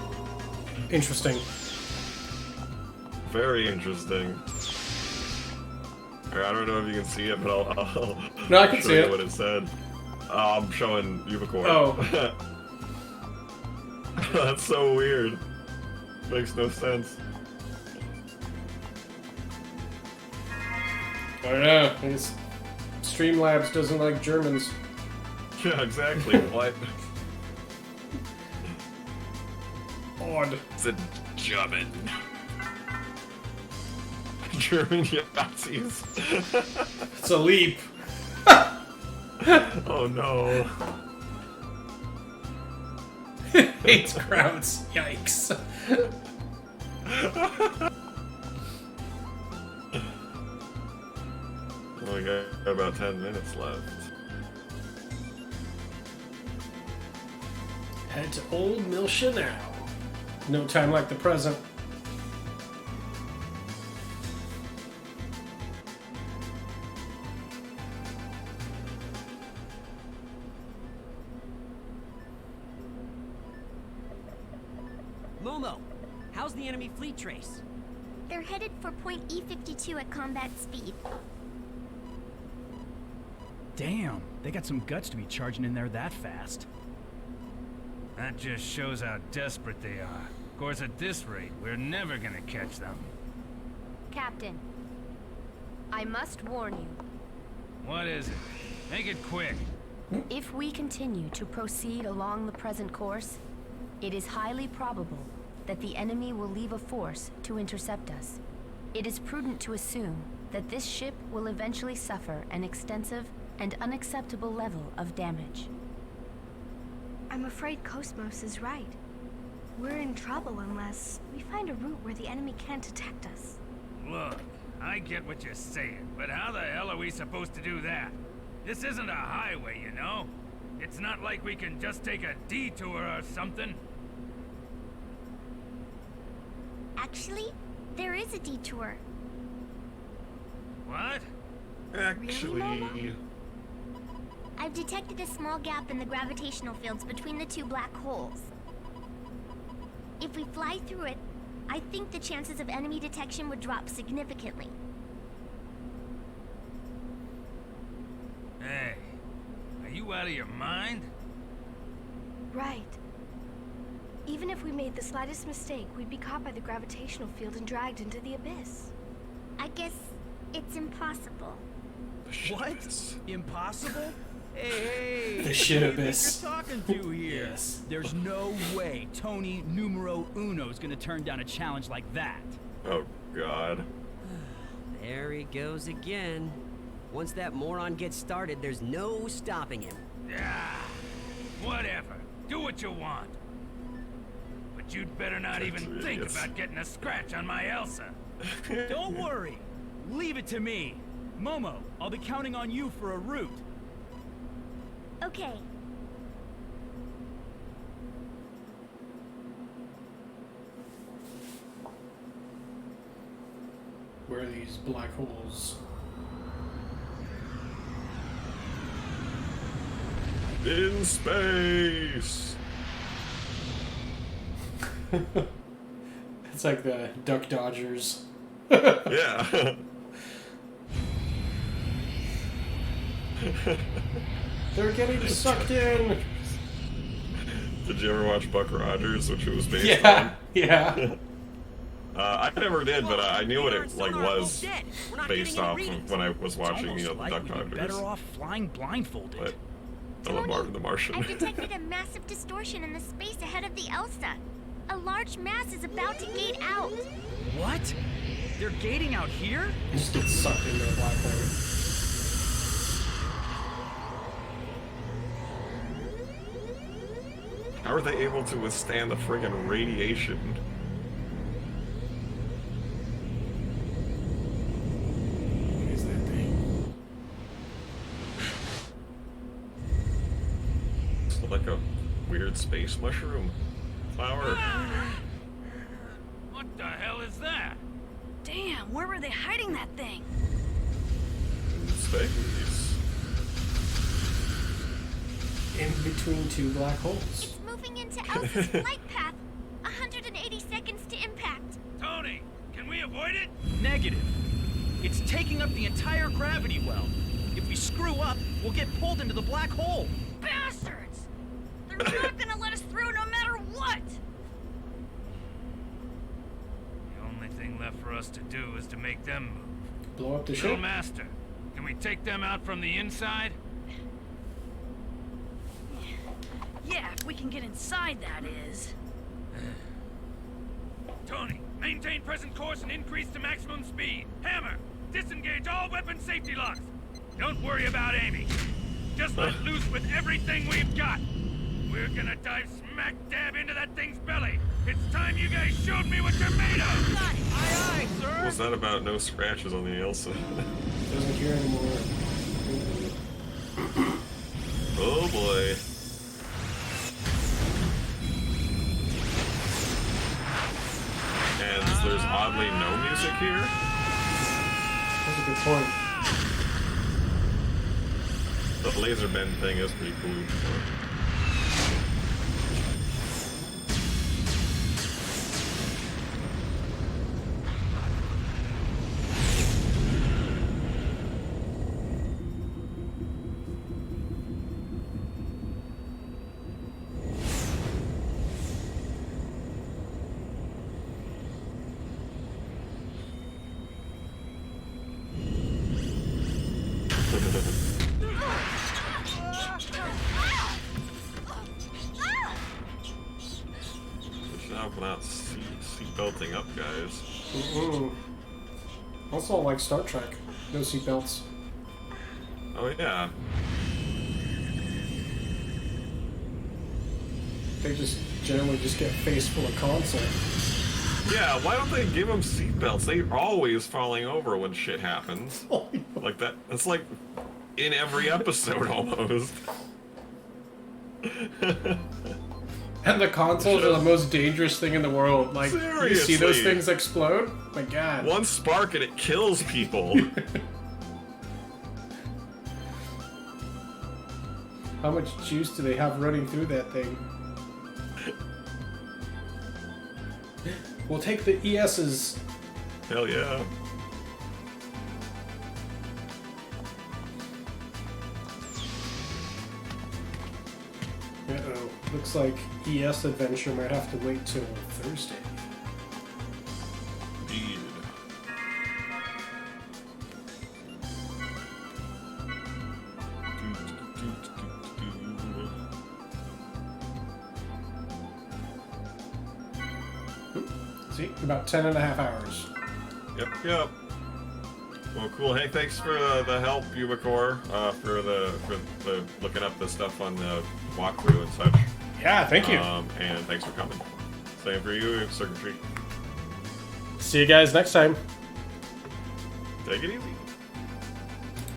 Interesting. Very interesting. I don't know if you can see it, but I'll No, I can show see you it. what it said. I'm showing Ubicore. Oh. That's so weird. Makes no sense. I don't know. I guess Streamlabs doesn't like Germans. Yeah, exactly. What? Odd. It's a German. German Yazis. It's a leap. Oh no. Hates crowds. Yikes. Only got about 10 minutes left. Head to Old Milsha now. No time like the present. Momo, how's the enemy fleet trace? They're headed for point E52 at combat speed. Damn, they got some guts to be charging in there that fast. That just shows how desperate they are. Of course, at this rate, we're never gonna catch them. Captain, I must warn you. What is it? Make it quick. If we continue to proceed along the present course, it is highly probable that the enemy will leave a force to intercept us. It is prudent to assume that this ship will eventually suffer an extensive and unacceptable level of damage. I'm afraid Cosmos is right. We're in trouble unless we find a route where the enemy can't detect us. Look, I get what you're saying, but how the hell are we supposed to do that? This isn't a highway, you know? It's not like we can just take a detour or something. Actually, there is a detour. What? Actually... I've detected a small gap in the gravitational fields between the two black holes. If we fly through it, I think the chances of enemy detection would drop significantly. Hey, are you out of your mind? Right. Even if we made the slightest mistake, we'd be caught by the gravitational field and dragged into the abyss. I guess it's impossible. What? Impossible? Hey, The shit who do you abyss. think you're talking to here? Yes. There's no way Tony Numero Uno is gonna turn down a challenge like that. Oh, God. There he goes again. Once that moron gets started, there's no stopping him. Yeah, whatever. Do what you want. But you'd better not even think about getting a scratch on my Elsa. Don't worry. Leave it to me. Momo, I'll be counting on you for a route. Okay. Where are these black holes? In space! It's like the Duck Dodgers. Yeah. They're getting sucked in. Did you ever watch Buck Rogers, which it was based Yeah, on? yeah. I never did, but I knew what it was based off of when I was watching, the Duck Dodgers. Better off flying blindfolded. But I love the Martian. I've detected a massive distortion in the space ahead of the Elsa. A large mass is about to gate out. What? They're gating out here? Just get sucked into a black hole. How are they able to withstand the friggin' radiation? What is that thing? It's like a weird space mushroom flower. What the hell is that? Damn, where were they hiding that thing? In space. In between two black holes. It's moving into Elsa's flight path. 180 seconds to impact. Tony, can we avoid it? Negative. It's taking up the entire gravity well. If we screw up, we'll get pulled into the black hole. Bastards! They're not gonna let us through no matter what! The only thing left for us to do is to make them move. Blow up the Little ship. Master, can we take them out from the inside? Yeah, if we can get inside, that is. Tony, maintain present course and increase to maximum speed. Hammer, disengage all weapon safety locks. Don't worry about Amy. Just let loose with everything we've got. We're gonna dive smack dab into that thing's belly. It's time you guys showed me what you're made of. Got it. Aye, aye, sir. What was that about? No scratches on the Elsa. Doesn't hear anymore. Oh boy. And there's oddly no music here. That's a good point. The laser bend thing is pretty cool. Not seat belting up, guys. Also, like Star Trek, no seatbelts. Oh yeah. They just generally just get face full of console. Yeah, why don't they give them seatbelts? They're always falling over when shit happens. Like that. It's like in every episode almost. And the consoles are the most dangerous thing in the world. Like, you see those Seriously. things explode? My God. One spark and it kills people. How much juice do they have running through that thing? We'll take the ESs. Hell yeah. Uh-oh. Looks like ES Adventure might have to wait till Thursday. Indeed. See? About 10.5 hours. Yep. Well, cool. Hey, thanks for the help, Ubicore, for the looking up the stuff on the walkthrough and such. Yeah, thank you. And thanks for coming. Same for you, Circuitry. See you guys next time. Take it easy.